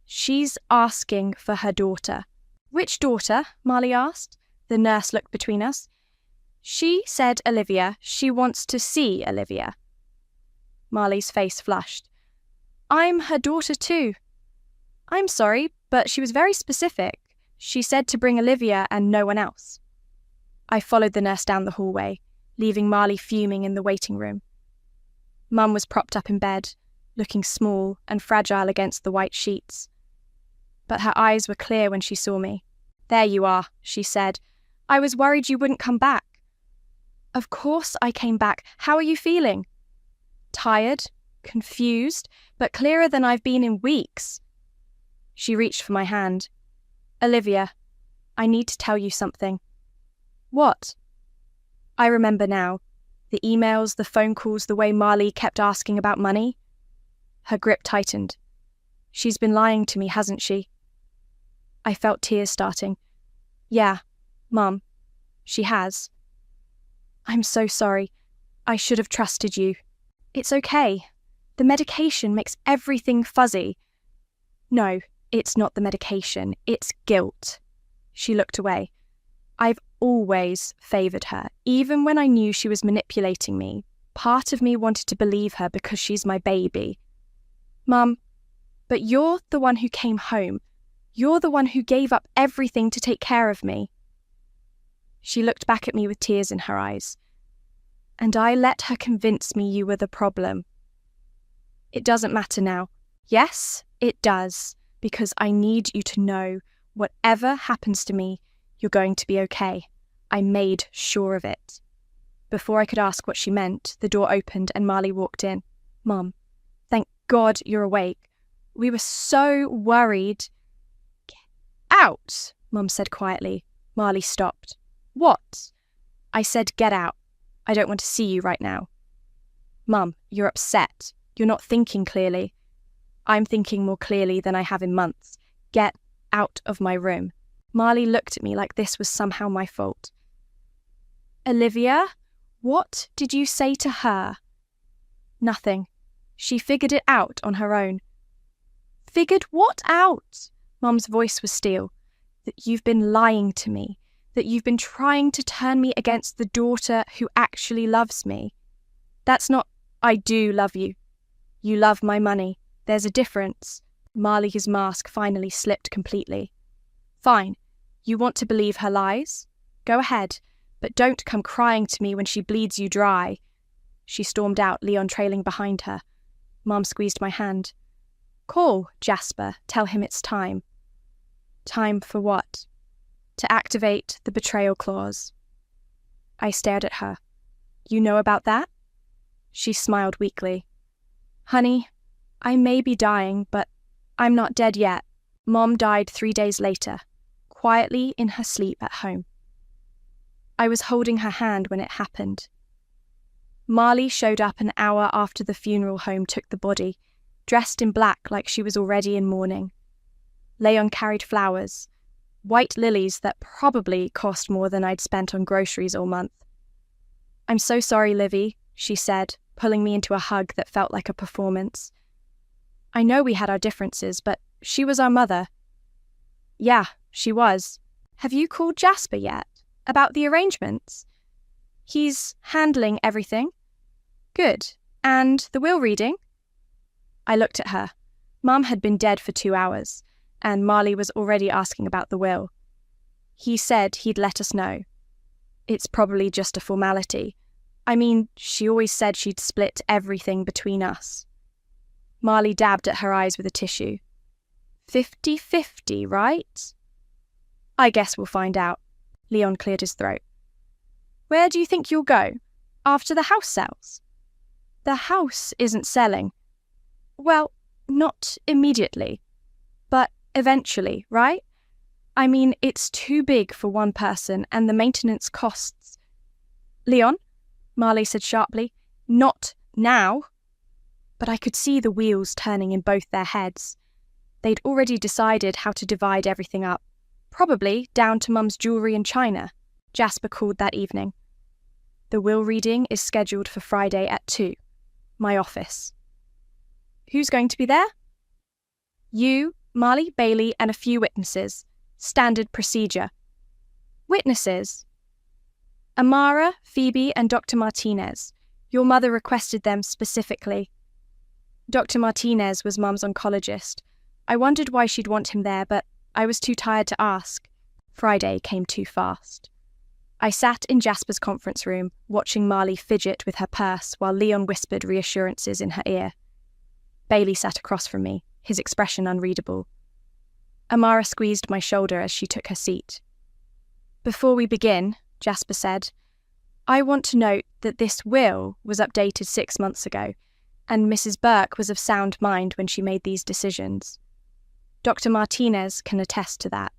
She's asking for her daughter. Which daughter? Marley asked. The nurse looked between us. She said Olivia. She wants to see Olivia. Marley's face flushed. I'm her daughter too. I'm sorry, but she was very specific. She said to bring Olivia and no one else. I followed the nurse down the hallway, leaving Marley fuming in the waiting room. Mum was propped up in bed, looking small and fragile against the white sheets. But her eyes were clear when she saw me. There you are, she said. I was worried you wouldn't come back. Of course I came back. How are you feeling? Tired, confused, but clearer than I've been in weeks. She reached for my hand. Olivia, I need to tell you something. What? I remember now. The emails, the phone calls, the way Marley kept asking about money. Her grip tightened. She's been lying to me, hasn't she? I felt tears starting. Yeah, Mum, she has. I'm so sorry. I should have trusted you. It's okay. The medication makes everything fuzzy. No, it's not the medication. It's guilt. She looked away. I've always favoured her, even when I knew she was manipulating me. Part of me wanted to believe her because she's my baby. Mum, but you're the one who came home. You're the one who gave up everything to take care of me. She looked back at me with tears in her eyes. And I let her convince me you were the problem. It doesn't matter now. Yes, it does, because I need you to know whatever happens to me, you're going to be okay. I made sure of it. Before I could ask what she meant, the door opened and Marley walked in. Mum, thank God you're awake. We were so worried. Get out, Mum said quietly. Marley stopped. What? I said get out. I don't want to see you right now. Mum, you're upset. You're not thinking clearly. I'm thinking more clearly than I have in months. Get out of my room. Marley looked at me like this was somehow my fault. Olivia, what did you say to her? Nothing. She figured it out on her own. Figured what out? Mum's voice was steel. That you've been lying to me. That you've been trying to turn me against the daughter who actually loves me. That's not, I do love you. You love my money. There's a difference. Marley's mask finally slipped completely. Fine. You want to believe her lies? Go ahead, but don't come crying to me when she bleeds you dry. She stormed out, Leon trailing behind her. Mum squeezed my hand. Call Jasper. Tell him it's time. Time for what? To activate the betrayal clause. I stared at her. You know about that? She smiled weakly. Honey, I may be dying, but I'm not dead yet. Mom died 3 days later, quietly in her sleep at home. I was holding her hand when it happened. Marley showed up an hour after the funeral home took the body, dressed in black like she was already in mourning. Leon carried flowers, white lilies that probably cost more than I'd spent on groceries all month. I'm so sorry, Livy, she said, pulling me into a hug that felt like a performance. I know we had our differences, but she was our mother. Yeah, she was. Have you called Jasper yet? About the arrangements? He's handling everything. Good. And the will reading? I looked at her. Mum had been dead for 2 hours, and Marley was already asking about the will. He said he'd let us know. It's probably just a formality. I mean, she always said she'd split everything between us. Marley dabbed at her eyes with a tissue. 50-50, right? I guess we'll find out. Leon cleared his throat. Where do you think you'll go? After the house sells? The house isn't selling. Well, not immediately. But eventually, right? I mean, it's too big for one person and the maintenance costs. Leon, Marley said sharply, not now. But I could see the wheels turning in both their heads. They'd already decided how to divide everything up, probably down to Mum's jewellery and china, Jasper called that evening. The will reading is scheduled for Friday at 2, my office. Who's going to be there? You, Marley, Bailey, and a few witnesses. Standard procedure. Witnesses? Amara, Phoebe, and Dr. Martinez. Your mother requested them specifically. Dr. Martinez was Mum's oncologist. I wondered why she'd want him there, but I was too tired to ask. Friday came too fast. I sat in Jasper's conference room, watching Marley fidget with her purse while Leon whispered reassurances in her ear. Bailey sat across from me, his expression unreadable. Amara squeezed my shoulder as she took her seat. Before we begin, Jasper said, I want to note that this will was updated 6 months ago, and Mrs. Burke was of sound mind when she made these decisions. Dr. Martinez can attest to that.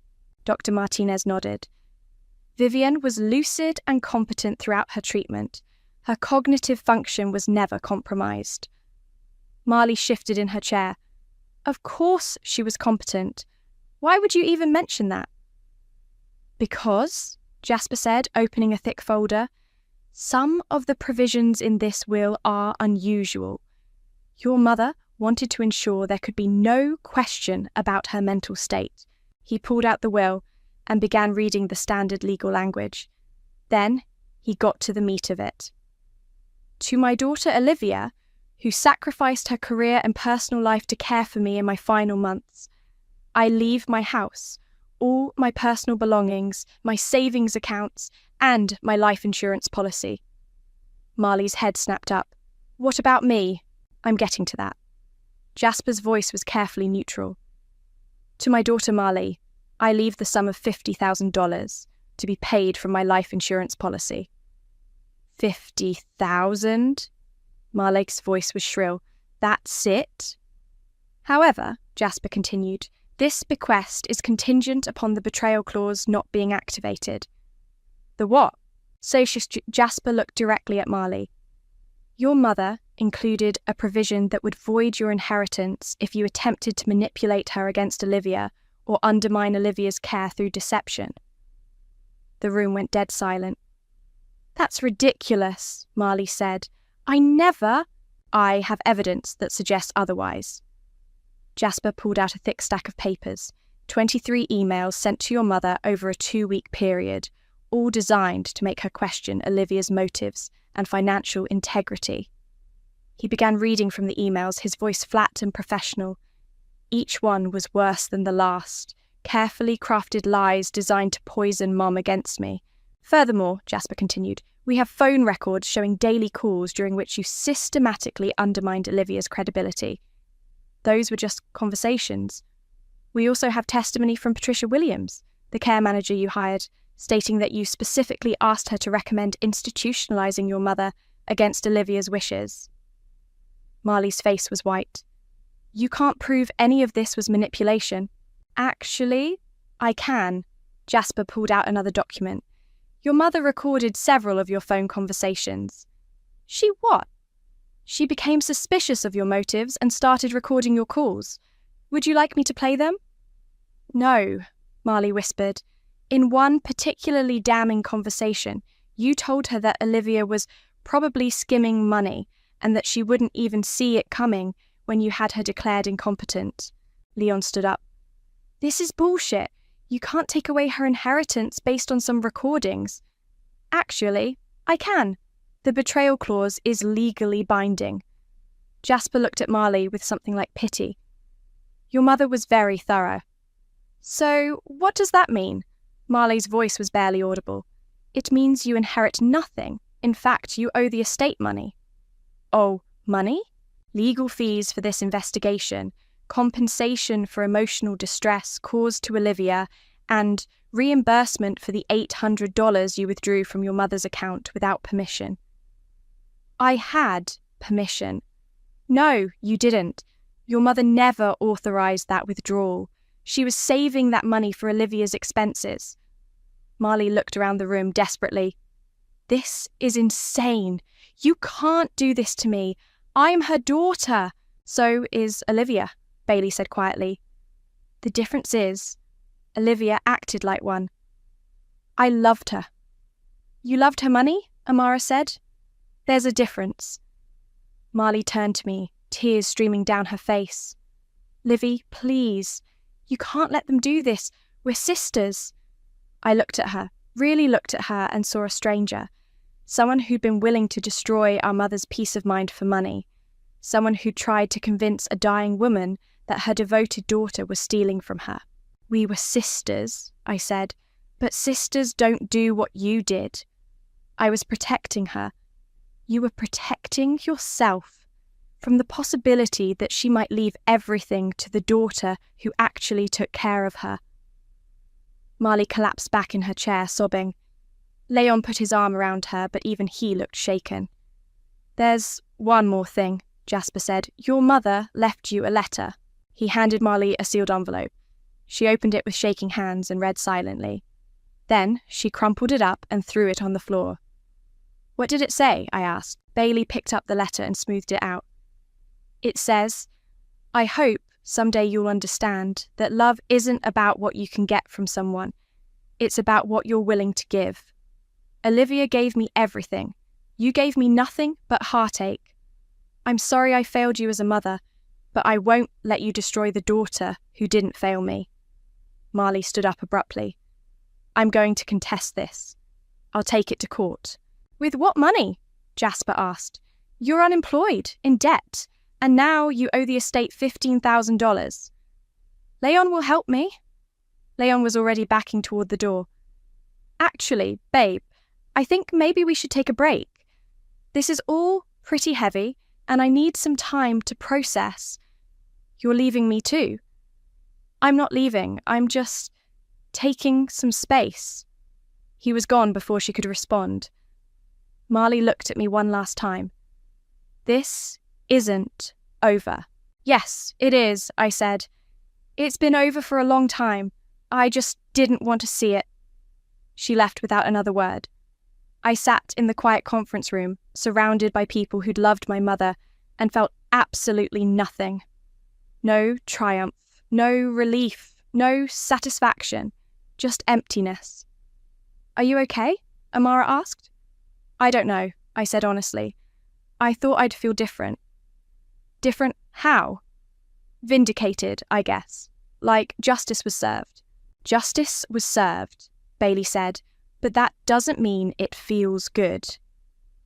Dr. Martinez nodded. Vivian was lucid and competent throughout her treatment. Her cognitive function was never compromised. Marley shifted in her chair. Of course she was competent. Why would you even mention that? Because, Jasper said, opening a thick folder, some of the provisions in this will are unusual. Your mother wanted to ensure there could be no question about her mental state. He pulled out the will and began reading the standard legal language. Then he got to the meat of it. To my daughter Olivia, who sacrificed her career and personal life to care for me in my final months, I leave my house, all my personal belongings, my savings accounts, and my life insurance policy. Marley's head snapped up. What about me? I'm getting to that. Jasper's voice was carefully neutral. To my daughter Marley, I leave the sum of $50,000 to be paid from my life insurance policy. 50,000? Marley's voice was shrill. That's it? However, Jasper continued, This bequest is contingent upon the betrayal clause not being activated. The what? Jasper looked directly at Marley. Your mother included a provision that would void your inheritance if you attempted to manipulate her against Olivia or undermine Olivia's care through deception. The room went dead silent. That's ridiculous, Marley said. I have evidence that suggests otherwise. Jasper pulled out a thick stack of papers, 23 emails sent to your mother over a 2-week period, all designed to make her question Olivia's motives and financial integrity. He began reading from the emails, his voice flat and professional. Each one was worse than the last, carefully crafted lies designed to poison Mom against me. Furthermore, Jasper continued, we have phone records showing daily calls during which you systematically undermined Olivia's credibility. Those were just conversations. We also have testimony from Patricia Williams, the care manager you hired, stating that you specifically asked her to recommend institutionalizing your mother against Olivia's wishes. Marley's face was white. You can't prove any of this was manipulation. Actually, I can. Jasper pulled out another document. Your mother recorded several of your phone conversations. She what? She became suspicious of your motives and started recording your calls. Would you like me to play them? No, Marley whispered. In one particularly damning conversation, you told her that Olivia was probably skimming money and that she wouldn't even see it coming when you had her declared incompetent. Leon stood up. This is bullshit. You can't take away her inheritance based on some recordings. Actually, I can. The betrayal clause is legally binding. Jasper looked at Marley with something like pity. Your mother was very thorough. So, what does that mean? Marley's voice was barely audible. It means you inherit nothing. In fact, you owe the estate money. Oh, money? Legal fees for this investigation, compensation for emotional distress caused to Olivia, and reimbursement for the $800 you withdrew from your mother's account without permission. I had permission. No, you didn't. Your mother never authorized that withdrawal. She was saving that money for Olivia's expenses. Marley looked around the room desperately. This is insane. You can't do this to me. I'm her daughter. So is Olivia, Bailey said quietly. The difference is, Olivia acted like one. I loved her. You loved her money? Amara said. There's a difference. Marley turned to me, tears streaming down her face. Livy, please. You can't let them do this. We're sisters. I looked at her, really looked at her, and saw a stranger. Someone who'd been willing to destroy our mother's peace of mind for money. Someone who tried to convince a dying woman that her devoted daughter was stealing from her. We were sisters, I said, but sisters don't do what you did. I was protecting her. You were protecting yourself from the possibility that she might leave everything to the daughter who actually took care of her. Marley collapsed back in her chair, sobbing. Leon put his arm around her, but even he looked shaken. There's one more thing, Jasper said. Your mother left you a letter. He handed Marley a sealed envelope. She opened it with shaking hands and read silently. Then she crumpled it up and threw it on the floor. What did it say? I asked. Bailey picked up the letter and smoothed it out. It says, I hope someday you'll understand that love isn't about what you can get from someone. It's about what you're willing to give. Olivia gave me everything. You gave me nothing but heartache. I'm sorry I failed you as a mother, but I won't let you destroy the daughter who didn't fail me. Marley stood up abruptly. I'm going to contest this. I'll take it to court. With what money? Jasper asked. You're unemployed, in debt, and now you owe the estate $15,000. Leon will help me. Leon was already backing toward the door. Actually, babe, I think maybe we should take a break. This is all pretty heavy, and I need some time to process. You're leaving me too. I'm not leaving, I'm just taking some space. He was gone before she could respond. Marley looked at me one last time. This isn't over. Yes, it is, I said. It's been over for a long time. I just didn't want to see it. She left without another word. I sat in the quiet conference room, surrounded by people who'd loved my mother, and felt absolutely nothing. No triumph, no relief, no satisfaction, just emptiness. "Are you okay?" Amara asked. "I don't know," I said honestly. "I thought I'd feel different." "Different how?" "Vindicated, I guess. Like justice was served." "Justice was served," Bailey said, "but that doesn't mean it feels good."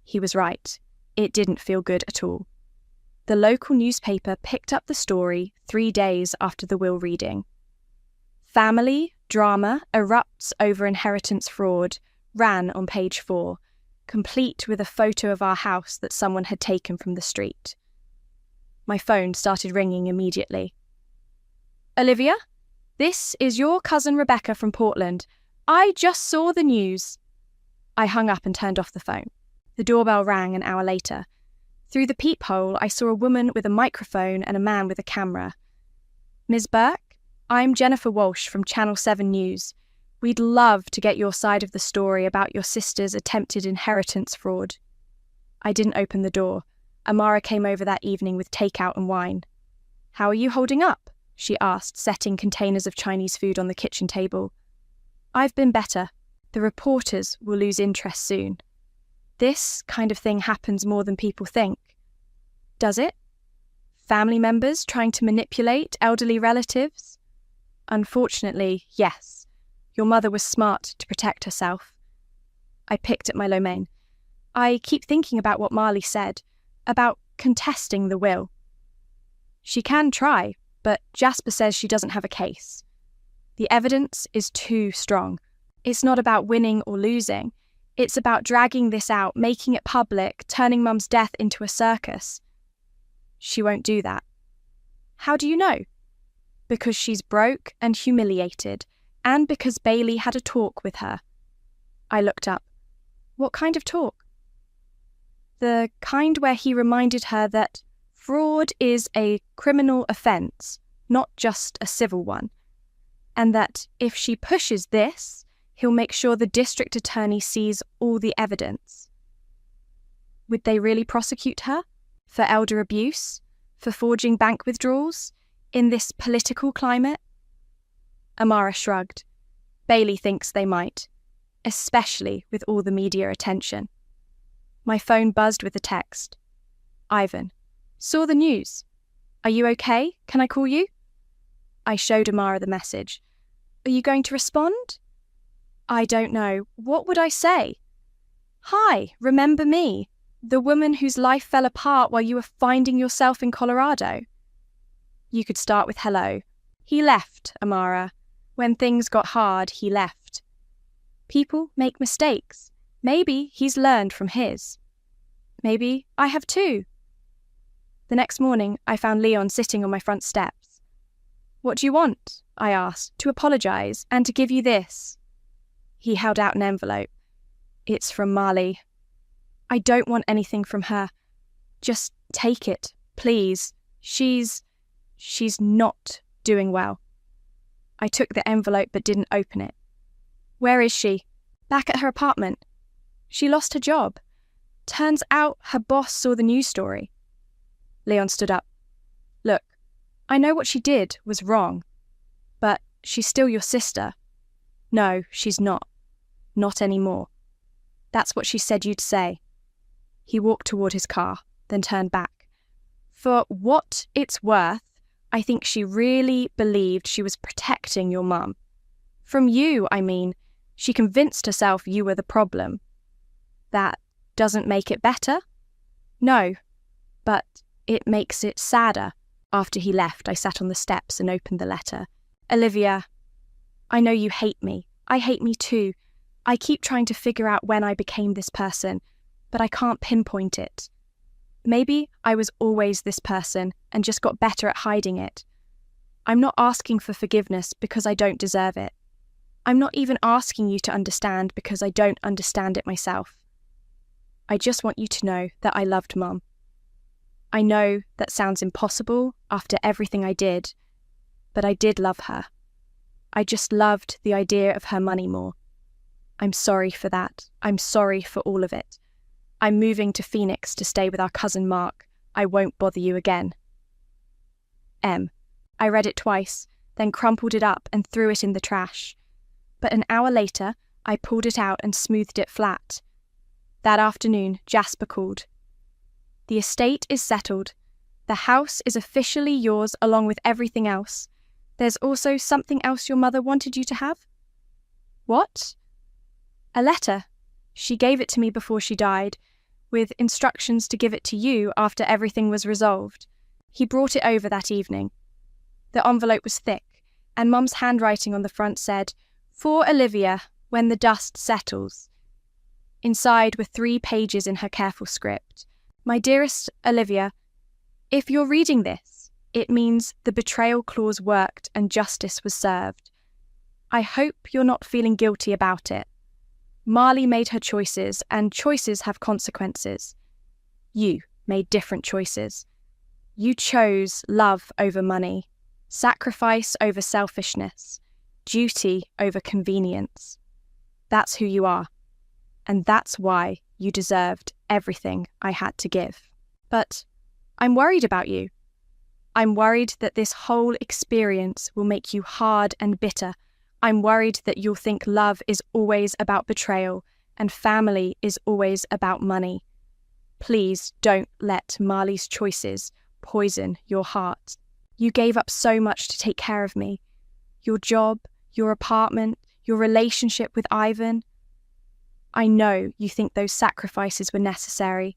He was right. It didn't feel good at all. The local newspaper picked up the story 3 days after the will reading. "Family drama erupts over inheritance fraud," ran on page 4, complete with a photo of our house that someone had taken from the street. My phone started ringing immediately. "Olivia? This is your cousin Rebecca from Portland. I just saw the news." I hung up and turned off the phone. The doorbell rang an hour later. Through the peephole, I saw a woman with a microphone and a man with a camera. "Ms. Burke, I'm Jennifer Walsh from Channel 7 News. We'd love to get your side of the story about your sister's attempted inheritance fraud." I didn't open the door. Amara came over that evening with takeout and wine. "How are you holding up?" she asked, setting containers of Chinese food on the kitchen table. "I've been better. The reporters will lose interest soon. This kind of thing happens more than people think." "Does it? Family members trying to manipulate elderly relatives?" "Unfortunately, yes. Your mother was smart to protect herself." I picked at my lo mein. "I keep thinking about what Marley said, about contesting the will." "She can try, but Jasper says she doesn't have a case. The evidence is too strong. It's not about winning or losing. It's about dragging this out, making it public, turning Mum's death into a circus." "She won't do that." "How do you know?" "Because she's broke and humiliated, and because Bailey had a talk with her." I looked up. "What kind of talk?" "The kind where he reminded her that fraud is a criminal offence, not just a civil one, and that if she pushes this, he'll make sure the district attorney sees all the evidence." Would they really prosecute her? For elder abuse? For forging bank withdrawals? In this political climate? Amara shrugged. "Bailey thinks they might, especially with all the media attention." My phone buzzed with a text. "Ivan, saw the news. Are you okay? Can I call you?" I showed Amara the message. "Are you going to respond?" "I don't know. What would I say?" "Hi, remember me? The woman whose life fell apart while you were finding yourself in Colorado?" You could start with hello. "He left, Amara. When things got hard, he left. People make mistakes. Maybe he's learned from his. Maybe I have too." The next morning, I found Leon sitting on my front steps. "What do you want?" I asked, "to apologise and to give you this." He held out an envelope. "It's from Marley." "I don't want anything from her. Just take it, please. She's not doing well." I took the envelope but didn't open it. "Where is she?" "Back at her apartment. She lost her job. Turns out her boss saw the news story." Leon stood up. "Look, I know what she did was wrong, but she's still your sister." "No, she's not. Not anymore. That's what she said you'd say." He walked toward his car, then turned back. "For what it's worth, I think she really believed she was protecting your mum. From you, I mean. She convinced herself you were the problem. That doesn't make it better?" "No, but it makes it sadder." After he left, I sat on the steps and opened the letter. "Olivia, I know you hate me. I hate me too. I keep trying to figure out when I became this person, but I can't pinpoint it. Maybe I was always this person and just got better at hiding it. I'm not asking for forgiveness because I don't deserve it. I'm not even asking you to understand because I don't understand it myself. I just want you to know that I loved Mum. I know that sounds impossible after everything I did, but I did love her. I just loved the idea of her money more. I'm sorry for that. I'm sorry for all of it. I'm moving to Phoenix to stay with our cousin Mark. I won't bother you again. M. I read it twice, then crumpled it up and threw it in the trash. But an hour later, I pulled it out and smoothed it flat. That afternoon, Jasper called. The estate is settled. The house is officially yours along with everything else. There's also something else your mother wanted you to have. What? A letter. She gave it to me before she died, with instructions to give it to you after everything was resolved. He brought it over that evening. The envelope was thick, and Mum's handwriting on the front said, "For Olivia, when the dust settles." Inside were 3 pages in her careful script. My dearest Olivia, if you're reading this, it means the betrayal clause worked and justice was served. I hope you're not feeling guilty about it. Marley made her choices, and choices have consequences. You made different choices. You chose love over money, sacrifice over selfishness, duty over convenience. That's who you are, and that's why you deserved everything I had to give. But I'm worried about you. I'm worried that this whole experience will make you hard and bitter. I'm worried that you'll think love is always about betrayal and family is always about money. Please don't let Marley's choices poison your heart. You gave up so much to take care of me. Your job, your apartment, your relationship with Ivan. I know you think those sacrifices were necessary,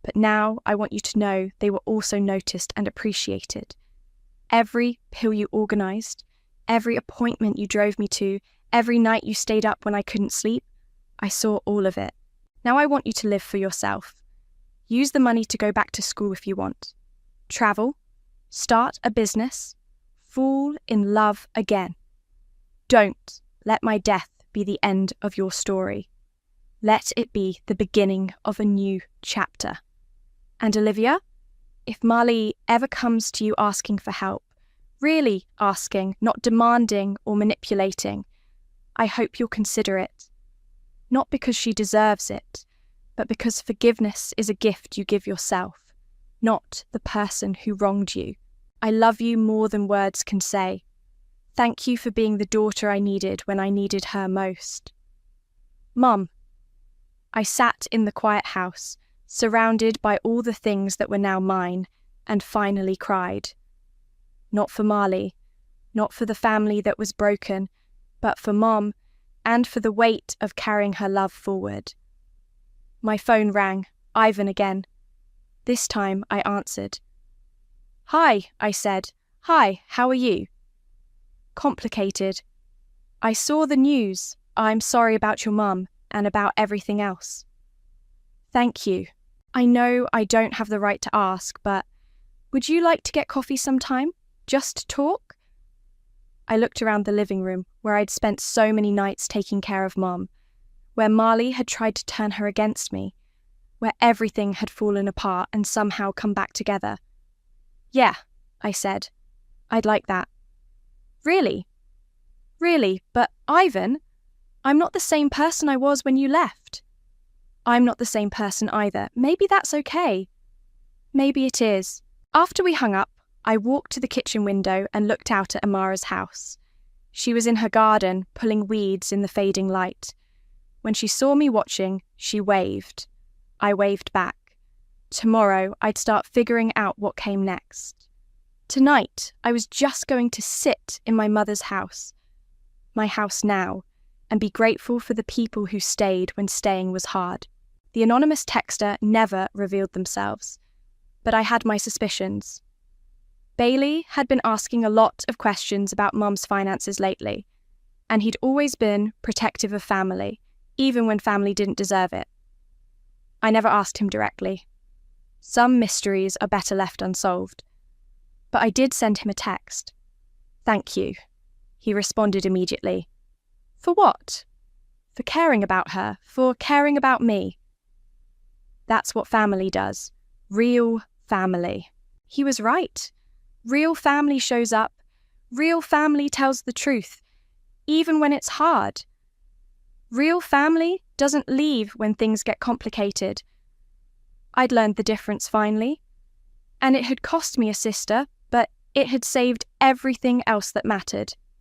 but now I want you to know they were also noticed and appreciated. Every pill you organised, every appointment you drove me to, every night you stayed up when I couldn't sleep, I saw all of it. Now I want you to live for yourself. Use the money to go back to school if you want. Travel, start a business, fall in love again. Don't let my death be the end of your story. Let it be the beginning of a new chapter. And Olivia, if Marley ever comes to you asking for help, really asking, not demanding or manipulating, I hope you'll consider it. Not because she deserves it, but because forgiveness is a gift you give yourself, not the person who wronged you. I love you more than words can say. Thank you for being the daughter I needed when I needed her most. Mum. I sat in the quiet house, surrounded by all the things that were now mine, and finally cried. Not for Marley, not for the family that was broken, but for Mom, and for the weight of carrying her love forward. My phone rang, Ivan again. This time I answered. "Hi," I said. "Hi, how are you?" Complicated. "I saw the news. I'm sorry about your mum and about everything else." "Thank you. I know I don't have the right to ask, but would you like to get coffee sometime? Just to talk?" I looked around the living room where I'd spent so many nights taking care of Mom, where Marley had tried to turn her against me, where everything had fallen apart and somehow come back together. "Yeah," I said. "I'd like that." "Really? Really? But Ivan, I'm not the same person I was when you left." "I'm not the same person either. Maybe that's okay." "Maybe it is." After we hung up, I walked to the kitchen window and looked out at Amara's house. She was in her garden, pulling weeds in the fading light. When she saw me watching, she waved. I waved back. Tomorrow, I'd start figuring out what came next. Tonight, I was just going to sit in my mother's house, my house now, and be grateful for the people who stayed when staying was hard. The anonymous texter never revealed themselves, but I had my suspicions. Bailey had been asking a lot of questions about Mum's finances lately, and he'd always been protective of family, even when family didn't deserve it. I never asked him directly. Some mysteries are better left unsolved. But I did send him a text. "Thank you." He responded immediately. "For what?" "For caring about her, for caring about me." That's what family does. Real family. He was right. Real family shows up Real family tells the truth, even when it's hard. Real family doesn't leave when things get complicated. I'd learned the difference finally, and it had cost me a sister, but it had saved everything else that mattered.